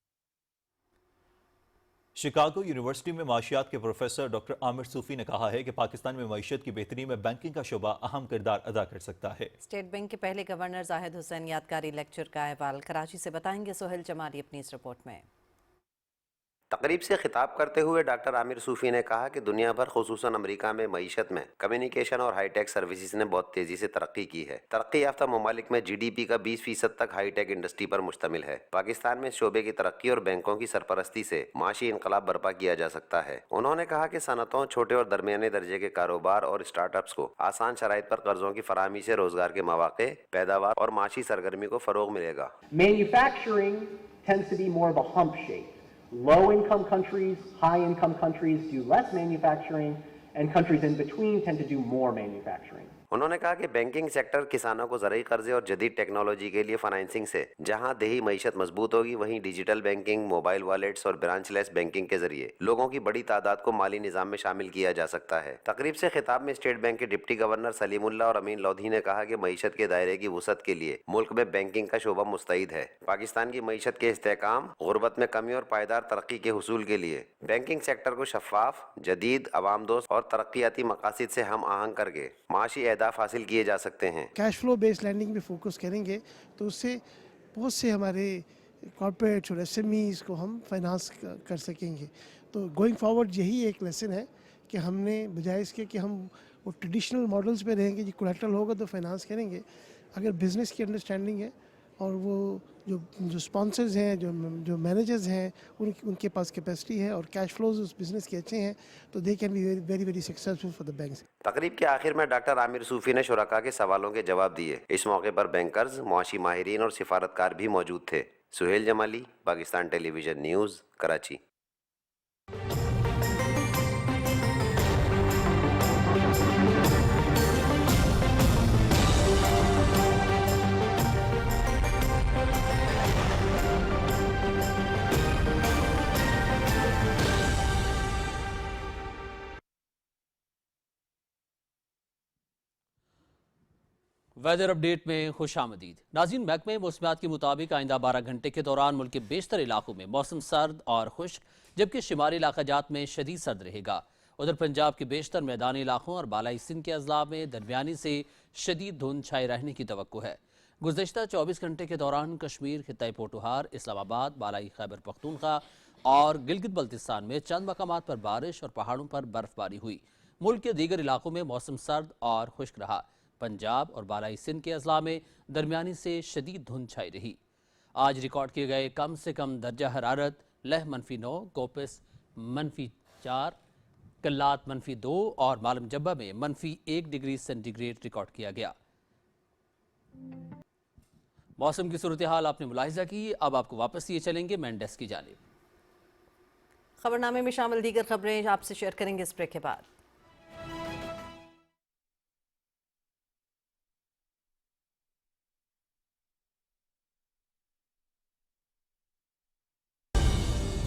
शिकागो यूनिवर्सिटी में माशियात के प्रोफेसर डॉक्टर आमिर सूफी ने कहा है कि पाकिस्तान में मईशत की बेहतरी में बैंकिंग का शोबा अहम किरदार अदा कर सकता है। स्टेट बैंक के पहले गवर्नर जाहिद हुसैन यादगारी लेक्चर का अहवाल कराची से बताएंगे सोहेल जमाली अपनी इस रिपोर्ट में। तकरीब से खिताब करते हुए डॉक्टर आमिर सूफी ने कहा कि दुनिया भर खुसूसन अमेरिका में मईशत में कम्युनिकेशन और हाईटेक सर्विसेज ने बहुत तेजी से तरक्की की है। तरक्की याफ्ता ममालिक में GDP का 20% तक हाईटेक इंडस्ट्री पर मुश्तमिल है। पाकिस्तान में शोबे की तरक्की और बैंकों की सरपरस्ती से माशी इनकलाब बर्पा किया जा सकता है। उन्होंने कहा कि सनतों, छोटे और दरमियाने दर्जे के कारोबार और स्टार्टअप्स को आसान शराइत पर कर्जों की फराहमी से रोजगार के मौके, पैदावार और माशी सरगर्मी को फरोग मिलेगा। Manufacturing tends to be more of a hump shape. Low-income countries, high-income countries do less manufacturing, and countries in between tend to do more manufacturing. उन्होंने कहा कि बैंकिंग सेक्टर किसानों को ज़रई कर्जे और जदीद टेक्नोलॉजी के लिए फाइनेंसिंग से जहां देही मईशत मजबूत होगी, वहीं डिजिटल बैंकिंग, मोबाइल वॉलेट्स और ब्रांचलेस बैंकिंग के जरिए लोगों की बड़ी तादाद को माली निज़ाम में शामिल किया जा सकता है। तकरीब से खिताब में स्टेट बैंक के डिप्टी गवर्नर सलीमुल्लाह और अमीन लोधी ने कहा कि मईशत के दायरे की वुसअत के लिए मुल्क में बैंकिंग का शोबा मुस्तैद है। पाकिस्तान की मईशत के इस्तेहकाम, गुर्बत में कमी और पायदार तरक्की के हुसूल के लिए बैंकिंग सेक्टर को शफाफ, जदीद, अवाम दोस्त और तरक्याती मकासद से हम आहंग करके माशी अहदाफ हासिल किए जा सकते हैं। कैश फ्लो बेस्ड लैंडिंग पे फोकस करेंगे तो उससे बहुत से हमारे कॉर्पोरेट्स और एसएमईज को हम फाइनेंस कर सकेंगे। तो गोइंग फॉरवर्ड यही एक लेसन है कि हमने बजाय इसके कि हम वो ट्रेडिशनल मॉडल्स पे रहेंगे, जो कोलेक्ट्रल होगा तो फाइनेंस करेंगे। अगर बिज़नेस की अंडरस्टैंडिंग है और वो जो स्पॉन्सर्स हैं, जो मैनेजर्स हैं, उनके पास कैपेसिटी है और कैश फ्लोज उस बिज़नेस के अच्छे हैं तो they can be very very successful for the banks. तकरीब के आखिर में डॉक्टर आमिर सूफी ने शुरका के सवालों के जवाब दिए। इस मौके पर बैंकर्स, मुआशी माहिरीन और सिफारतकार भी मौजूद थे। Suhail Jamali, Pakistan television news, Karachi. Weather update में खुश आमदीद। नाज़रीन, महकमे मौसमियात के मुताबिक आइंदा 12 घंटे के दौरान मुल्क के बेशतर इलाकों में मौसम सर्द और खुश्क, जबकि शुमारी इलाकाजात में शदीद सर्द रहेगा। उधर पंजाब के बेशतर मैदानी इलाकों और बालाई सिंध के अजला में दरमियानी से शदीद धुंध छाए रहने की तवक्को है। गुज़श्ता 24 घंटे के दौरान कश्मीर, खित्ता पोटोहार, इस्लामाबाद, बालाई खैबर पख्तूनख्वा और गिलगित बल्तिस्तान में चंद मकामात पर बारिश और पहाड़ों पर बर्फबारी हुई। मुल्क के दीगर इलाकों में मौसम सर्द और खुश्क रहा। पंजाब और बालाई सिंध के अजला में दरमियानी से शदीद धुंध छाई रही। आज रिकॉर्ड किए गए कम से कम दर्जा हरारत लह -9, कोपिस -4, कल्लात -2 और मालम जब्बा में -1 डिग्री सेंटीग्रेड रिकॉर्ड किया गया। मौसम की सूरत हाल आपने मुलाहिजा की। अब आपको वापस लिए चलेंगे मेन डेस्क की जानिब। खबरनामे में शामिल दीगर खबरें आपसे शेयर करेंगे इस ब्रेक के बाद।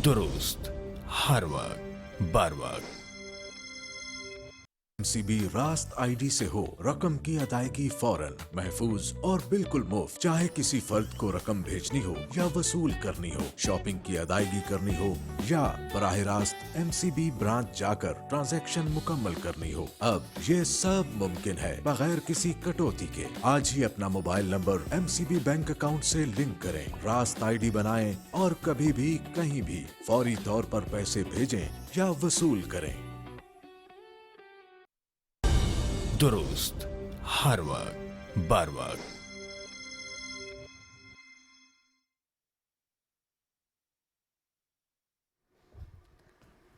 दुरुस्त, हर वक्त, बर वक्त। एमसीबी रास्त आईडी से हो रकम की अदायगी फौरन, महफूज और बिल्कुल मुफ्त। चाहे किसी फर्द को रकम भेजनी हो या वसूल करनी हो, शॉपिंग की अदायगी करनी हो या बराह रास्त एमसीबी ब्रांच जाकर ट्रांजैक्शन मुकम्मल करनी हो, अब ये सब मुमकिन है बगैर किसी कटौती के। आज ही अपना mobile number MCB bank account से लिंक करें, रास्त आईडी बनाएं और कभी भी कहीं भी फौरी तौर पर पैसे भेजें या वसूल करें। दुरुस्त, हर वक्त, बर वक्त।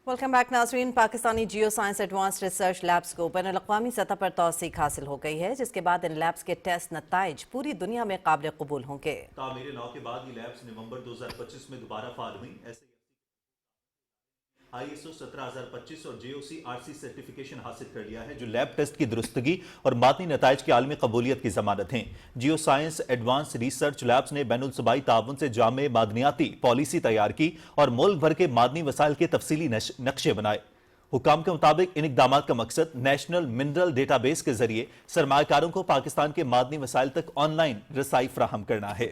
वेलकम बैक नाज़रीन। Pakistani geo science advanced research labs को बैनुल-अक़वामी सतह पर तौसीक हासिल हो गई है, जिसके बाद इन लैब्स के टेस्ट नताइज पूरी दुनिया में काबिल कबूल होंगे। तामीर नौ के बाद ये लैब्स नवंबर 2025 में दोबारा फाल हुई। ISO 17025 और JOC RC सर्टिफिकेशन हासिल कर लिया है, जो लैब टेस्ट की दुरुस्तगी और मादनी नताइज की आलमी कबूलियत की जमानत हैं। Geo science advance research labs ने बैनुल सूबाई ताउन से जामे मादनियाती पॉलिसी तैयार की और मुल्क भर के मादनी वसाइल के तफसीली नक्शे बनाए। हुकाम के मुताबिक इन इकदामात का मकसद नेशनल मिनरल डेटाबेस के जरिए सरमायाकारों को पाकिस्तान के मादनी वसाइल तक ऑनलाइन रसाई फराहम करना है।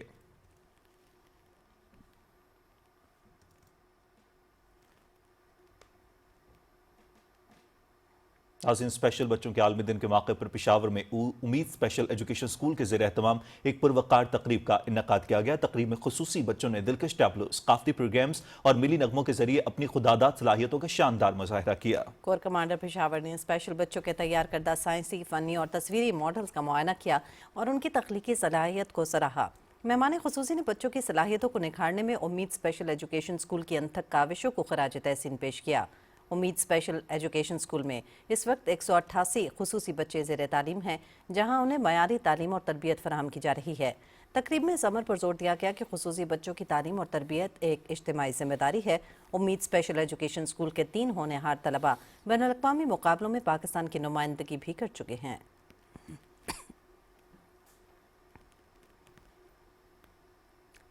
आज इन स्पेशल बच्चों के आलमी दिन के मौके पर पेशावर में उम्मीद स्पेशल एजुकेशन स्कूल के ज़ेर एहतमाम एक पुरवकार तकरीब का इन्नेकाद किया गया। तकरीब में खुसूसी बच्चों ने दिलकश टैबलो, सकाफती प्रोग्राम्स और मिली नगमों के जरिए अपनी खुदादात सलाहियतों का शानदार मुजाहिरा किया। कोर कमांडर पेशावर ने स्पेशल बच्चों के तैयार करदा साइंसी, फनी और तस्वीरी मॉडल्स का मुआयना किया और उनकी तख्लीकी सलाहियत को सराहा। मेहमान खुसूसी ने बच्चों की सलाहियतों को निखारने में उम्मीद स्पेशल एजुकेशन स्कूल की अनथक काविशों को खराज तहसीन पेश किया। उम्मीद स्पेशल एजुकेशन स्कूल में इस वक्त 188 खुसूसी बच्चे ज़ेर तालीम हैं, जहां उन्हें मयारी तालीम और तरबियत फराहम की जा रही है। तकरीब में इस अमर पर जोर दिया गया कि खुसूसी बच्चों की तालीम और तरबियत एक इज्तिमाई जिम्मेदारी है। उम्मीद स्पेशल एजुकेशन स्कूल के 3 होनहार तलबा बैनुल-अक़वामी मुकाबलों में पाकिस्तान की नुमाइंदगी भी कर चुके हैं।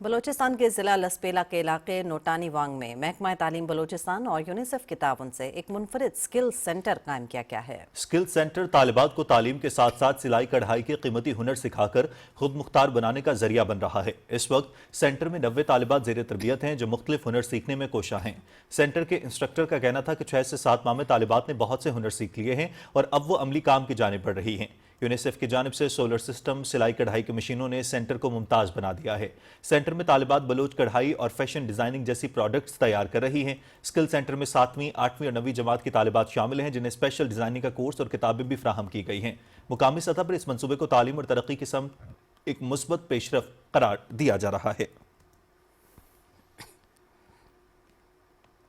बलूचिस्तान के ज़िला लसपेला के इलाके नोटानी वांग में महकमा तालीम बलूचिस्तान और यूनिसेफ के ताउन से एक मुनफरिद स्किल सेंटर कायम किया गया है। स्किल सेंटर तालिबात को तालीम के साथ साथ सिलाई कढ़ाई के कीमती हुनर सिखाकर खुद मुख्तार बनाने का जरिया बन रहा है। इस वक्त सेंटर में 90 तालिबात ज़ेर तरबियत हैं जो मुख्तलिफ हुनर सीखने में कोशा हैं। सेंटर के इंस्ट्रक्टर का कहना था कि 6 से 7 माह में तालिबात ने बहुत से हुनर सीख लिए हैं और अब वो अमली काम की जानिब बढ़ रही हैं। यूनिसेफ की जानिब से सोलर सिस्टम, सिलाई कढ़ाई की मशीनों ने सेंटर को मुमताज़ बना दिया है। सेंटर में तालिबात बलूच कढ़ाई और फैशन डिज़ाइनिंग जैसी प्रोडक्ट्स तैयार कर रही हैं। स्किल सेंटर में 7वीं, 8वीं और 9वीं जमात की तालिबात शामिल हैं जिन्हें स्पेशल डिज़ाइनिंग का कोर्स और किताबें भी फ्राहम की गई हैं। मुकामी सतह पर इस मंसूबे को तालीम और तरक्की की समत एक मुस्बत पेशरफ करार दिया जा रहा है।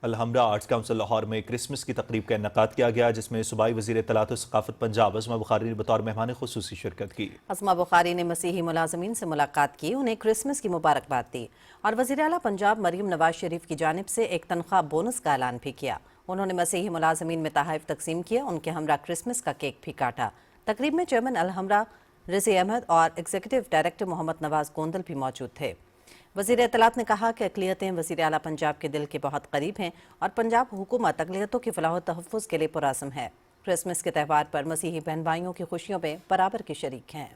अलहमरा आर्ट्स काउंसिल लाहौर में क्रिसमस की तकरीब का इनेकाद किया गया जिसमें सूबाई वज़ीर इत्तलात और सकाफत पंजाब अज़मा बुखारी ने बतौर मेहमान खुसूसी शिरकत की। अज़मा बुखारी ने मसीही मुलाजमीन से मुलाकात की, उन्हें क्रिसमस की मुबारकबाद दी और वज़ीर आला पंजाब मरीम नवाज शरीफ की जानिब से एक तनख्वाह बोनस का ऐलान भी किया। उन्होंने मसीही मुलाजमीन में तोहफ़े तकसीम किए, उनके हमरा क्रिसमस का केक भी काटा। तकरीब में चेयरमैन अलहमरा रज़ी अहमद और एग्जीक्यूटिव डायरेक्टर मोहम्मद नवाज गोंदल भी मौजूद थे। वज़ीर इत्तलात ने कहा कि अक़लियतें वज़ीर आला पंजाब के दिल के बहुत करीब हैं और पंजाब हुकूमत अक़लियतों की फलाह व तहफ़्फ़ुज़ के लिए पुरअज़्म है। क्रिसमस के त्यौहार पर मसीही बहन भाइयों की खुशियों में बराबर के शरीक हैं।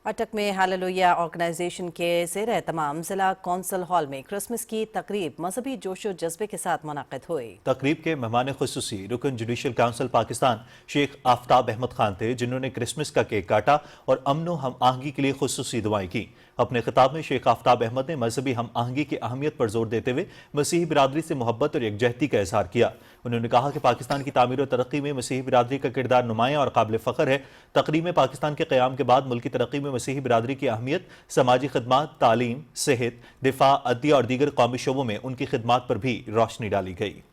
अटक में हालेलुया ऑर्गेनाइजेशन के ज़ेर एहतमाम ज़िला कौंसल हॉल में क्रिसमस की तकरीब मजहबी जोशो जज्बे के साथ मुनाक़िद हुई। तकरीब के मेहमान खुसूसी रुकन जुडिशल काउंसिल पाकिस्तान शेख आफ्ताब अहमद खान थे जिन्होंने क्रिसमस का केक काटा और अमन व हम आहंगी के लिए खुसूसी दुआएं की। अपने खिताब में शेख आफ्ताब अहमद ने मजहबी हम आहंगी की अहमियत पर जोर देते हुए मसीही बिरादरी से मोहब्बत और यकजहती का इजहार किया। उन्होंने कहा कि पाकिस्तान की तामीर और तरक्की में मसीही बिरादरी का किरदार नुमायां और काबिल फ़ख्र है। तकरीब में पाकिस्तान के क़याम के बाद मुल्की तरक्की में मसीही बिरादरी की अहमियत, समाजी खदमात, तालीम, सेहत, दिफा, अदलिया और दीगर कौमी शोबों में उनकी खिदमात पर भी रोशनी डाली गई।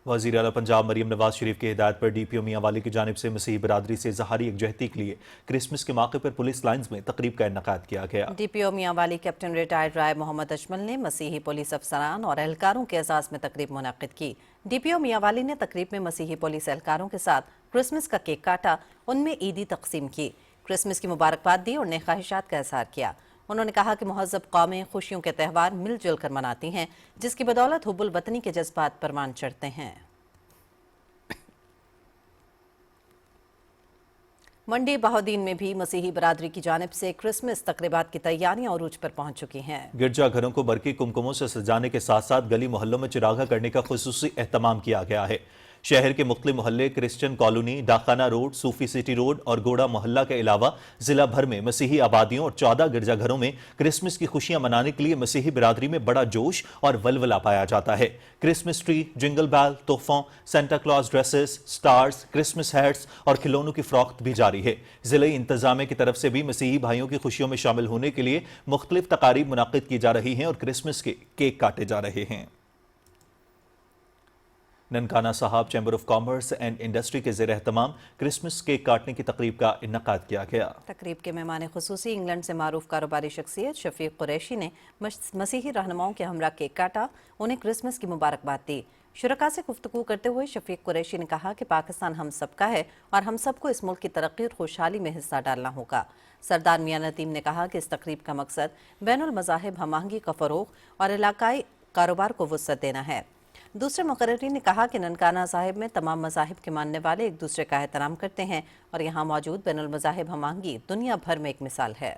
वज़ीर आला पंजाब मरीम नवाज शरीफ की हिदायत पर DPO मियां वाली की जानिब से मसीही बिरादरी से ज़हारी यकजहती के लिए क्रिसमस के मौके पर पुलिस लाइन्स में तकरीब का इनेकाद किया गया। DPO मियां वाली कैप्टन रिटायर्ड राय मोहम्मद अजमल ने मसीही पुलिस अफसरान और एहलकारों के एजाज़ में तकरीब मुनाक़िद की। DPO मियां वाली ने तकरीब में मसीही पुलिस एहलकारों के साथ क्रिसमस का केक काटा, उनमें ईदी तकसीम की, क्रिसमस की मुबारकबाद दी और नेक ख्वाहिशात का इज़हार किया। उन्होंने कहा कि महज़ब कौमें खुशियों के त्यौहार मिलजुल कर मनाती हैं जिसकी बदौलत हुब्बुल वतनी के जज्बात परवान चढ़ते हैं। मंडी बहाउद्दीन में भी मसीही बरादरी की जानिब से क्रिसमस तकरीबात की तैयारियां अरूज पर पहुंच चुकी हैं। गिरजा घरों को बरकी कुमकुमों से सजाने के साथ साथ गली मोहल्लों में चिरागा करने का खुसूसी एहतमाम किया गया है। शहर के मुख्तलिफ मोहल्ले, क्रिश्चियन कॉलोनी, डाखाना रोड, सूफी सिटी रोड और गोड़ा मोहल्ला के अलावा जिला भर में मसीही आबादियों और 14 गिरजाघरों में क्रिसमस की खुशियां मनाने के लिए मसीही बिरादरी में बड़ा जोश और वलवला पाया जाता है। क्रिसमस ट्री, जिंगल बैल, तोहफों, Santa Claus dresses, stars, Christmas hats और खिलौनों की फरोख्त भी जारी है। जिले इंतजामिया की तरफ से भी मसीही भाइयों की खुशियों में शामिल होने के लिए मुख्तलिफ तकारीब मुनाकिद की जा रही हैं और क्रिसमस के केक काटे जा रहे हैं। ननकाना साहब chamber of commerce and industry के ज़ेर एहतमाम क्रिसमस केक काटने की तकरीब का इनेकाद किया गया। तकरीब के मेहमान खुसूसी इंग्लैंड से मारूफ कारोबारी शख्सियत शफीक कुरैशी ने मसीही रहनुमाओं के हमरा केक काटा, उन्हें क्रिसमस की मुबारकबाद दी। शुरका से गुफ्तगू करते हुए शफीक कुरैशी ने कहा कि पाकिस्तान हम सबका है और हम सबको इस मुल्क की तरक्की और खुशहाली में हिस्सा डालना होगा। सरदार मियां नदीम ने कहा कि इस तकरीब का मकसद बैनुल मज़ाहिब हम आहंगी का फ़रोग़ और इलाकाई कारोबार को वुसअत देना है। दूसरे मुक़र्रिरीन ने कहा कि ननकाना साहिब में तमाम मज़ाहिब के मानने वाले एक दूसरे का एहतराम करते हैं और यहाँ मौजूद बैनुल मज़ाहिब हम आहंगी दुनिया भर में एक मिसाल है।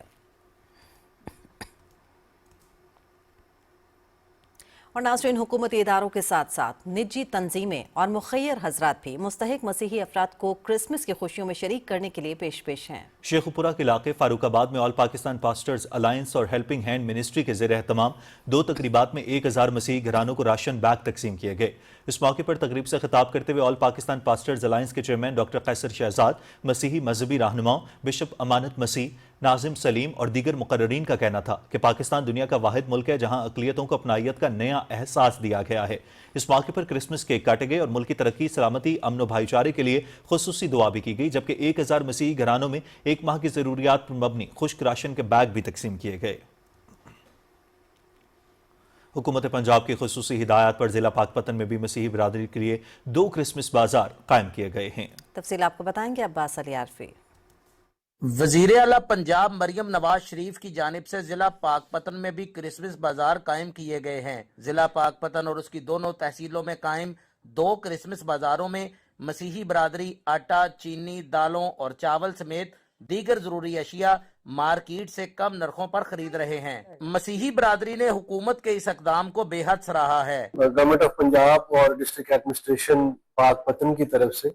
और नाज़रीन, हुकूमती इदारों के साथ साथ निजी तंजीमें और मुखय्यर हजरात भी मुस्तहिक मसीही अफराद को क्रिसमस की खुशियों में शरीक करने के लिए पेश पेश हैं। शेखुपुरा के इलाके फारूकाबाद में ऑल पाकिस्तान पास्टर्स अलायंस और हेल्पिंग हैंड मिनिस्ट्री के ज़ेर एहतमाम 2 तकरीबात में 1000 मसीही घरानों को राशन बैग तकसीम किए गए। इस मौके पर तकरीब से खिताब करते हुए ऑल पाकिस्तान पास्टर्स अलायंस के चेयरमैन डॉक्टर कैसर शहजाद, मसीही मजहबी रहनुमाओं बिशप अमानत मसीह, नाजिम सलीम और दीगर मुकर्ररीन का कहना था कि पाकिस्तान दुनिया का वाहिद मुल्क है जहां अक़लियतों को अपनाइयत का नया एहसास दिया गया है। इस मौके पर क्रिसमस केक काटे गए और मुल्क की तरक्की, सलामती, अमन व भाईचारे के लिए खुसूसी दुआ भी की गई, जबकि 1000 मसीही घरानों में 1 माह की ज़रूरियात पर मबनी खुश्क राशन के बैग भी तकसीम किए गए। हुकूमत पंजाब की खुसूसी हिदायत पर जिला पाकपतन में भी मसीही बिरादरी के लिए 2 क्रिसमस बाजार कायम किए गए हैं। तफसील आपको बताएंगे अब्बास अली आरफी। वजीर आला पंजाब मरियम नवाज शरीफ की जानिब से जिला पाकपतन में भी क्रिसमस बाजार कायम किए गए हैं। जिला पाकपतन और उसकी दोनों तहसीलों में कायम 2 क्रिसमस बाजारों में मसीही बरादरी आटा, चीनी, दालों और चावल समेत दीगर जरूरी अशिया मार्केट से कम नरखों पर खरीद रहे हैं। मसीही बरादरी ने हुकूमत के इस इक़दाम को बेहद सराहा है। गवर्नमेंट ऑफ पंजाब और डिस्ट्रिक्ट एडमिनिस्ट्रेशन पाकपतन की तरफ से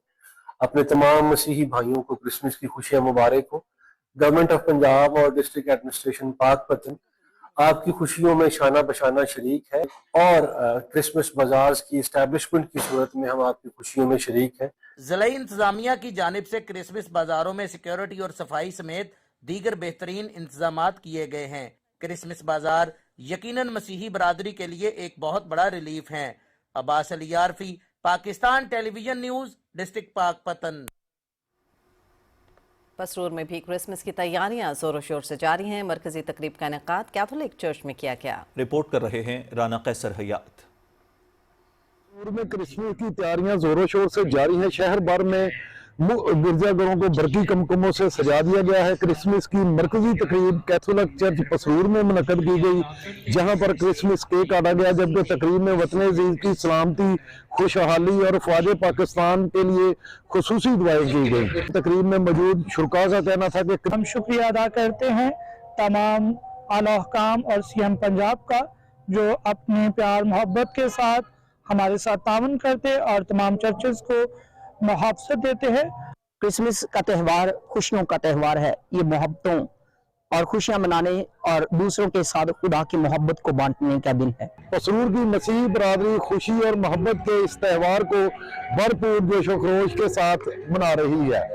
अपने तमाम मसीही भाइयों को क्रिसमस की खुशियां मुबारक हो। गवर्नमेंट ऑफ पंजाब और डिस्ट्रिक्ट एडमिनिस्ट्रेशन पाकपतन आपकी खुशियों में शाना बशाना शरीक है और क्रिसमस बाजार की इस्टेब्लिशमेंट की सूरत में हम आपकी खुशियों में शरीक हैं। जिला इंतजामिया की जानिब से क्रिसमस बाजारों में सिक्योरिटी और सफाई समेत दीगर बेहतरीन इंतजामात किए गए हैं। क्रिसमस बाजार यकीनन मसीही बरादरी के लिए एक बहुत बड़ा रिलीफ है। Abbas Ali Arfi, Pakistan television news, district Pakpattan. Pasrur में भी क्रिसमस की तैयारियां जोरों शोर से जारी हैं। मरकजी तकरीब का इनेकाद कैथोलिक चर्च में किया गया। रिपोर्ट कर रहे हैं राना कैसर हयात। में क्रिसमस की तैयारियां जोरों शोर से जारी हैं। शहर भर में गिरजाघरों को बरकी कमकमों से सजा दिया गया है। क्रिसमस की मरकजी तकरीब कैथोलिक चर्च पसरूर में मुनक्कद की गई, जहां पर क्रिसमस केक काटा गया, जबकि तकरीब में वतन अजीज की सलामती, खुशहाली और ख्वाज पाकिस्तान के लिए खुसूसी दुआएं की गई। तकरीब में मौजूद शुरका का कहना था कि हम शुक्रिया अदा करते हैं तमाम आला हुक्काम और सीएम पंजाब का, जो अपने प्यार मोहब्बत के साथ हमारे साथ तावन करते और तमाम चर्चेस को मुहाफ़त देते हैं। क्रिसमस का त्यौहार खुशियों का त्यौहार है। ये मोहब्बतों और खुशियां मनाने और दूसरों के साथ खुदा की मोहब्बत को बांटने का दिन है। पसरूर की मसीही बरादरी खुशी और मोहब्बत के इस त्यौहार को भरपूर जोशो खरोश के साथ मना रही है।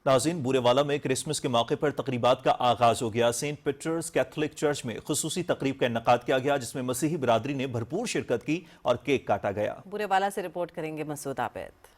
नाज़रीन, बूरेवाला में क्रिसमस के मौके पर तकरीबात का आगाज हो गया। सेंट पीटर्स कैथोलिक चर्च में खुसूसी तकरीब का इनेकाद किया गया, जिसमें मसीही बिरादरी ने भरपूर शिरकत की और केक काटा गया। बूरेवाला से रिपोर्ट करेंगे मसूद आबिद।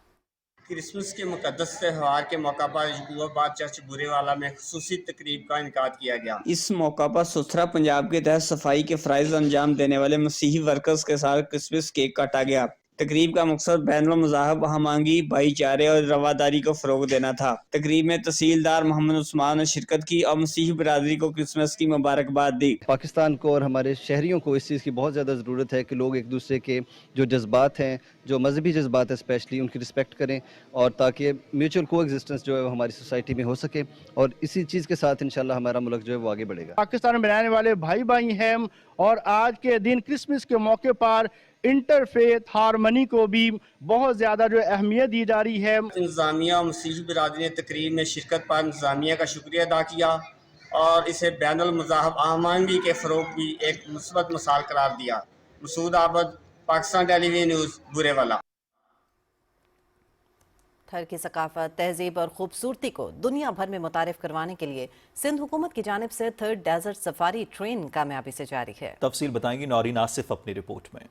क्रिसमस के मुकद्दस त्यौहार के मौका पर यकूबाबाद चर्च बूरेवाला में खुसूसी तकरीब का इनेकाद किया गया। इस मौका पर सुथरा पंजाब के तहत सफाई के फ़राइज़ अंजाम देने वाले मसीही वर्कर्स के साथ क्रिसमस केक काटा गया। तकरीब का मकसद बैनुल मज़ाहब हमांगी, भाईचारे और रवादारी को फ़रोग देना था। तकरीब में तहसीलदार मोहम्मद उस्मान ने शिरकत की और मसीही बिरादरी को क्रिसमस की मुबारकबाद दी। पाकिस्तान को और हमारे शहरियों को इस चीज़ की बहुत ज़्यादा ज़रूरत है कि लोग एक दूसरे के जो जज्बात हैं, जो मजहबी जज्बात है स्पेशली, उनकी रिस्पेक्ट करें और ताकि म्यूचुअल को एग्जिस्टेंस जो है वो हमारी सोसाइटी में हो सके और इसी चीज़ के साथ इंशाल्लाह हमारा मुल्क जो है वो आगे बढ़ेगा। पाकिस्तान में रहने वाले भाई भाई हैं और आज के दिन क्रिसमस के मौके पर इंटरफेथ हारमनी को भी बहुत ज़्यादा जो अहमियत दी जा रही है। इंतजामिया और मसीही बिरादरी ने तकरीब में शिरकत पर इंतजामिया का शुक्रिया अदा किया और इसे बैनुल मज़ाहब हमांगी के फ़रोग की एक मुस्बत मिसाल करार दिया। Masood Abid, Pakistan television news, Burewala. थर की सकाफत, तहजीब और खूबसूरती को दुनिया भर में मुतारिफ करवाने के लिए सिंध हुकूमत की जानिब से थर्ड डेजर्ट सफारी ट्रेन कामयाबी से जारी है। तफसील बताएंगी नौरीन आसिफ अपनी रिपोर्ट में।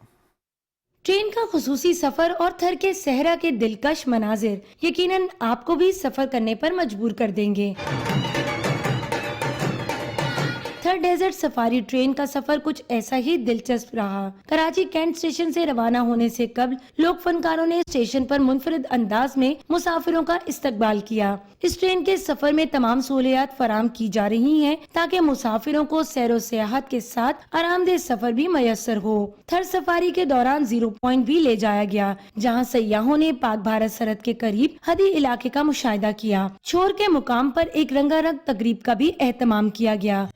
ट्रेन का खुसूसी सफर और थर के सहरा के दिलकश मनाजिर यकीनन आपको भी सफर करने पर मजबूर कर देंगे। थर डेजर्ट सफारी ट्रेन का सफर कुछ ऐसा ही दिलचस्प रहा। कराची कैंट स्टेशन से रवाना होने से कबल लोक फनकारों ने स्टेशन पर मुनफरिद अंदाज में मुसाफिरों का इस्तकबाल किया। इस ट्रेन के सफर में तमाम सहूलियात फराम की जा रही हैं ताकि मुसाफिरों को सैरो सियाहत के साथ आरामदेह सफर भी मयसर हो। थर सफारी के दौरान 0 पॉइंट भी ले जाया गया, जहां सयाहों ने पाक भारत सरहद के करीब हदी इलाके का मुशाहिदा किया। छोर के मुकाम पर एक रंगारंग तकरीब का भी एहतमाम किया गया।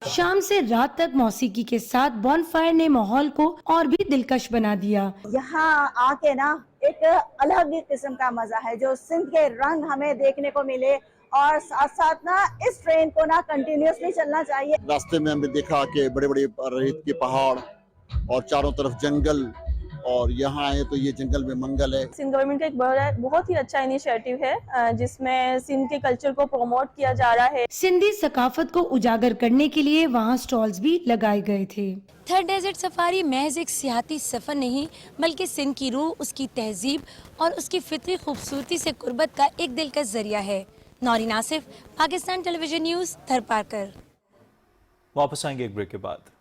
शाम से रात तक मौसीकी के साथ बॉनफायर ने माहौल को और भी दिलकश बना दिया। यहाँ आके ना एक अलग ही किस्म का मजा है, जो सिंध के रंग हमें देखने को मिले और साथ साथ ना इस ट्रेन को ना कंटिन्यूसली चलना चाहिए। रास्ते में हमने देखा कि बड़े बड़े रेत के पहाड़ और चारों तरफ जंगल اور یہاں آئے تو یہ جنگل میں منگل ہے. سندھ گورنمنٹ کا ایک بہت ہی اچھا انیشیٹو ہے جس میں سندھ کے کلچر کو پروموٹ کیا جا رہا ہے. سندھی ثقافت کو اجاگر کرنے کے لیے وہاں سٹالز بھی لگائے گئے تھے. تھرڈ ڈیزرٹ سفاری محض ایک سیاحتی سفر نہیں بلکہ سندھ کی روح، اس کی تہذیب اور اس کی فطری خوبصورتی سے قربت کا ایک دلکش ذریعہ ہے. نورین آصف، پاکستان ٹیلی ویژن نیوز، تھر پارکر. واپس آئیں گے ایک بریک کے بعد.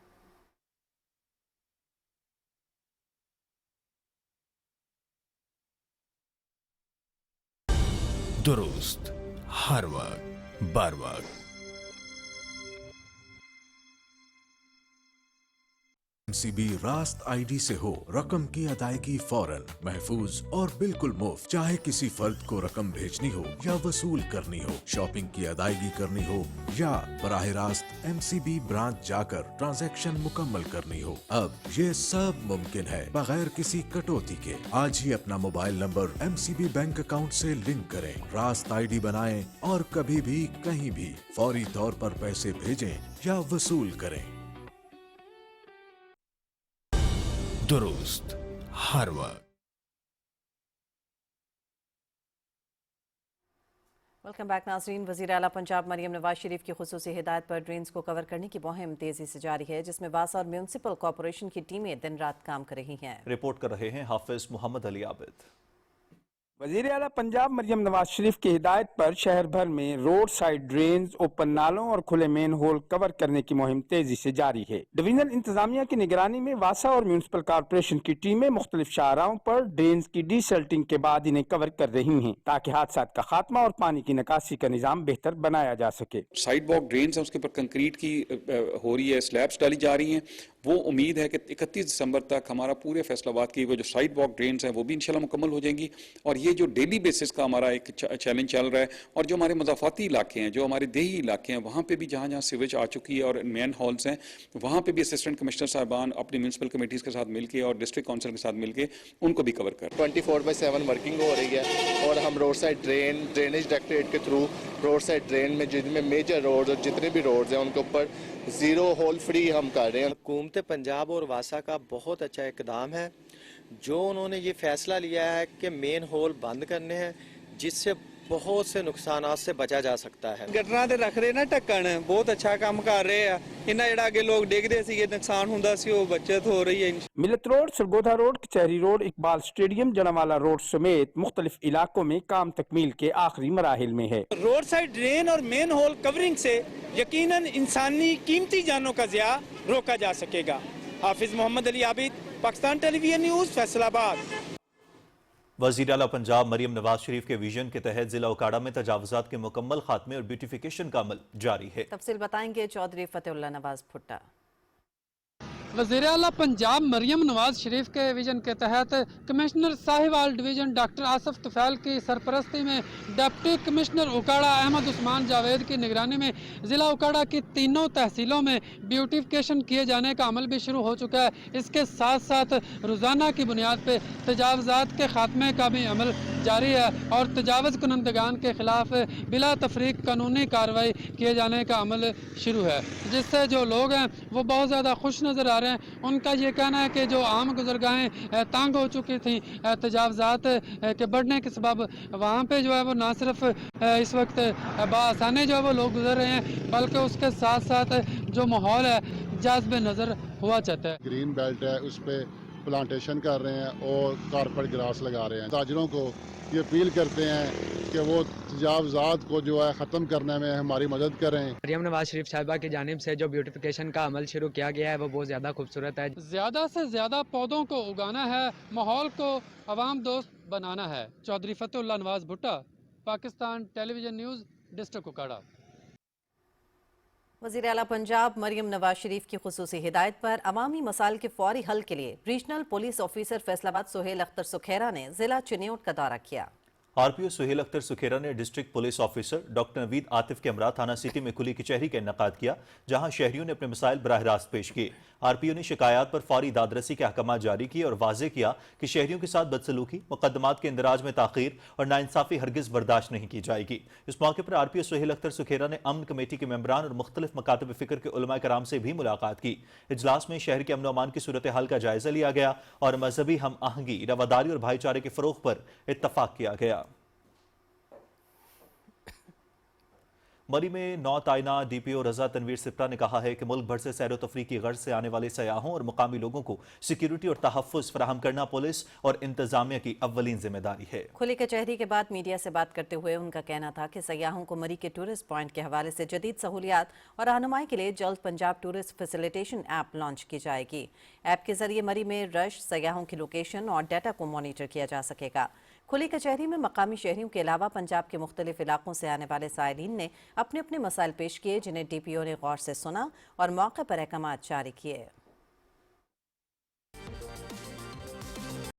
درست ہر وقت بر وقت. MCB راست آئی ڈی سے ہو رقم کی ادائیگی فوراً، محفوظ اور بالکل مفت. چاہے کسی فرد کو رقم بھیجنی ہو یا وصول کرنی ہو، شاپنگ کی ادائیگی کرنی ہو یا براہ راست MCB برانچ جا کر ٹرانزیکشن مکمل کرنی ہو، اب یہ سب ممکن ہے بغیر کسی کٹوتی کے. آج ہی اپنا mobile number MCB bank account سے لنک کریں، راست آئی ڈی بنائیں اور کبھی بھی کہیں بھی فوری طور پر پیسے بھیجیں یا وصول کریں. درست ہر وقت. ویلکم بیک ناظرین. وزیر اعلیٰ پنجاب مریم نواز شریف کی خصوصی ہدایت پر ڈرینز کو کور کرنے کی مہم تیزی سے جاری ہے، جس میں واسا اور میونسپل کارپوریشن کی ٹیمیں دن رات کام کر رہی ہیں. رپورٹ کر رہے ہیں حافظ محمد علی عابد. وزیر اعلیٰ پنجاب مریم نواز شریف کی ہدایت پر شہر بھر میں روڈ سائیڈ ڈرینز، اوپن نالوں اور کھلے مین ہول کور کرنے کی مہم تیزی سے جاری ہے. ڈویژنل انتظامیہ کی نگرانی میں واسا اور میونسپل کارپوریشن کی ٹیمیں مختلف شاہراہوں پر ڈرینز کی ڈی سلٹنگ کے بعد انہیں کور کر رہی ہیں تاکہ حادثات کا خاتمہ اور پانی کی نکاسی کا نظام بہتر بنایا جا سکے. سائیڈ واک ڈرینز ہیں، اس کے اوپر کنکریٹ کی ہو رہی ہے، سلیبس ڈالی جا رہی ہیں. وہ امید ہے کہ 31 دسمبر تک ہمارا پورے فیصل آباد کی وہ جو سائیڈ واک ڈرینز ہیں وہ بھی انشاءاللہ مکمل ہو جائیں گی. اور یہ جو ڈیلی بیسس کا ہمارا ایک چیلنج چل رہا ہے، اور جو ہمارے مضافاتی علاقے ہیں، جو ہمارے دیہی علاقے ہیں، وہاں پہ بھی جہاں جہاں سیویج آ چکی ہے اور مین ہالز ہیں، وہاں پہ بھی اسسٹنٹ کمشنر صاحبان اپنی میونسپل کمیٹیز کے ساتھ مل کے اور ڈسٹرکٹ کونسل کے ساتھ مل کے ان کو بھی کور کر 24/7 ورکنگ ہو رہی ہے. اور ہم روڈ سائڈ ڈرینیج ڈائریکٹوریٹ کے تھرو روڈ سائڈ ڈرین میں جن میں میجر روڈز اور جتنے بھی روڈز ہیں ان کے اوپر زیرو ہول فری ہم کر رہے ہیں. حکومت پنجاب اور واسا کا بہت اچھا اقدام ہے جو انہوں نے یہ فیصلہ لیا ہے کہ مین ہول بند کرنے ہیں، جس سے بہت سے نقصانات سے بچا جا سکتا ہے. گٹراں تے رکھ رہے نا ٹکن، بہت اچھا کام کر رہے ہیں. انہاں جڑا کہ لوگ ڈگدے سی، یہ نقصان ہوندا سی، وہ بچت ہو رہی ہے. ملت روڈ، سرگودا روڈ، کچہری روڈ، اقبال اسٹیڈیم، جنوالا روڈ سمیت مختلف علاقوں میں کام تکمیل کے آخری مراحل میں ہے. روڈ سائڈ ڈرین اور مین ہول کورنگ سے یقیناً انسانی قیمتی جانوں کا ضیاع روکا جا سکے گا. حافظ محمد علی عابد، پاکستان ٹیلی ویژن نیوز، فیصل آباد. وزیر اعلیٰ پنجاب مریم نواز شریف کے ویژن کے تحت ضلع اوکاڑہ میں تجاوزات کے مکمل خاتمے اور بیوٹیفیکیشن کا عمل جاری ہے. تفصیل بتائیں گے چودھری فتح اللہ نواز بھٹا. وزیر اعلیٰ پنجاب مریم نواز شریف کے ویژن کے تحت commissioner Sahiwal division doctor Asif Tufail کی سرپرستی میں ڈپٹی کمشنر اوکاڑہ احمد عثمان جاوید کی نگرانی میں ضلع اوکاڑہ کی تینوں تحصیلوں میں بیوٹیفیکیشن کیے جانے کا عمل بھی شروع ہو چکا ہے. اس کے ساتھ ساتھ روزانہ کی بنیاد پہ تجاوزات کے خاتمے کا بھی عمل جاری ہے اور تجاوز کنندگان کے خلاف بلا تفریق قانونی کارروائی کیے جانے کا عمل شروع ہے، جس سے جو لوگ ہیں وہ بہت زیادہ خوش نظر آ رہے ہیں. ان کا یہ کہنا ہے کہ جو عام گزرگاہیں تنگ ہو چکی تھیں تجاوزات کے بڑھنے کے سبب، وہاں پہ جو ہے وہ نہ صرف اس وقت بآسانی جو ہے وہ لوگ گزر رہے ہیں بلکہ اس کے ساتھ ساتھ جو ماحول ہے جاذب نظر ہوا چاہتا ہے. گرین بیلٹ ہے، اس پہ پلانٹیشن کر رہے ہیں اور کارپیٹ گراس لگا رہے ہیں. تاجروں کو یہ اپیل کرتے ہیں کہ وہ تجاوزات کو جو ہے ختم کرنے میں ہماری مدد کریں. مریم نواز شریف صاحبہ کی جانب سے جو بیوٹیفیکیشن کا عمل شروع کیا گیا ہے وہ بہت زیادہ خوبصورت ہے. زیادہ سے زیادہ پودوں کو اگانا ہے، ماحول کو عوام دوست بنانا ہے. چودھری فتح اللہ نواز بھٹا، پاکستان ٹیلی ویژن نیوز، ڈسٹرکٹ اوکاڑہ. وزیر اعلیٰ پنجاب مریم نواز شریف کی خصوصی ہدایت پر عوامی مسائل کے فوری حل کے لیے ریجنل پولیس آفیسر فیصل آباد سہیل اختر سکھیرا نے ضلع چنیوٹ کا دورہ کیا. आरपीओ सुहेल अख्तर सुखेरा ने district police officer doctor Naveed Atif के हमरा थाना सिटी में खुली कचहरी का इनेकाद किया, जहां शहरियों ने अपने मसाइल बराह रास्त पेश किए। आरपीओ ने शिकायत पर फौरी दादरसी के अहकाम जारी किए और वाजे किया कि शहरियों के साथ बदसलूकी, मुकदमात के इंदराज में ताखीर और नाइंसाफी हरगिज बर्दाश्त नहीं की जाएगी। इस मौके पर आरपीओ सुहेल अख्तर सुखेरा ने अमन कमेटी के मेंबरान और मुख्तलिफ मकातब फिक्र के उलमा कराम से भी मुलाकात की। इजलास में शहर के अमन अमान की सूरत हाल का जायजा लिया गया और मजहबी हम आहंगी, रवादारी और भाईचारे के फरोग पर इत्तफाक किया गया। मरी में नौ तैनात डीपीओ रजा तनवीर सिप्रा ने कहा है कि मुल्क भर से सैर तफरी की गर्ज से आने वाले सयाहों और मुकामी लोगों को सिक्योरिटी और तहफ़्फ़ुज़ फराहम करना पुलिस और इंतजामिया की अव्वलीन जिम्मेदारी है। खुली कचहरी के बाद मीडिया से बात करते हुए उनका कहना था कि सयाहों को मरी के टूरिस्ट पॉइंट के हवाले से जदीद सहूलियात और रहनुमाई के लिए जल्द Punjab tourist facilitation app launch की जाएगी। ऐप के जरिए मरी में रश, सयाहों की लोकेशन और डाटा को मॉनिटर किया जा सकेगा। खुली कचहरी में मकामी शहरियों के अलावा पंजाब के मुख्तलिफ इलाकों से आने वाले साइलिन ने अपने अपने मसाइल पेश किए, जिन्हें डीपीओ ने गौर से सुना और मौके पर अहकाम जारी किए।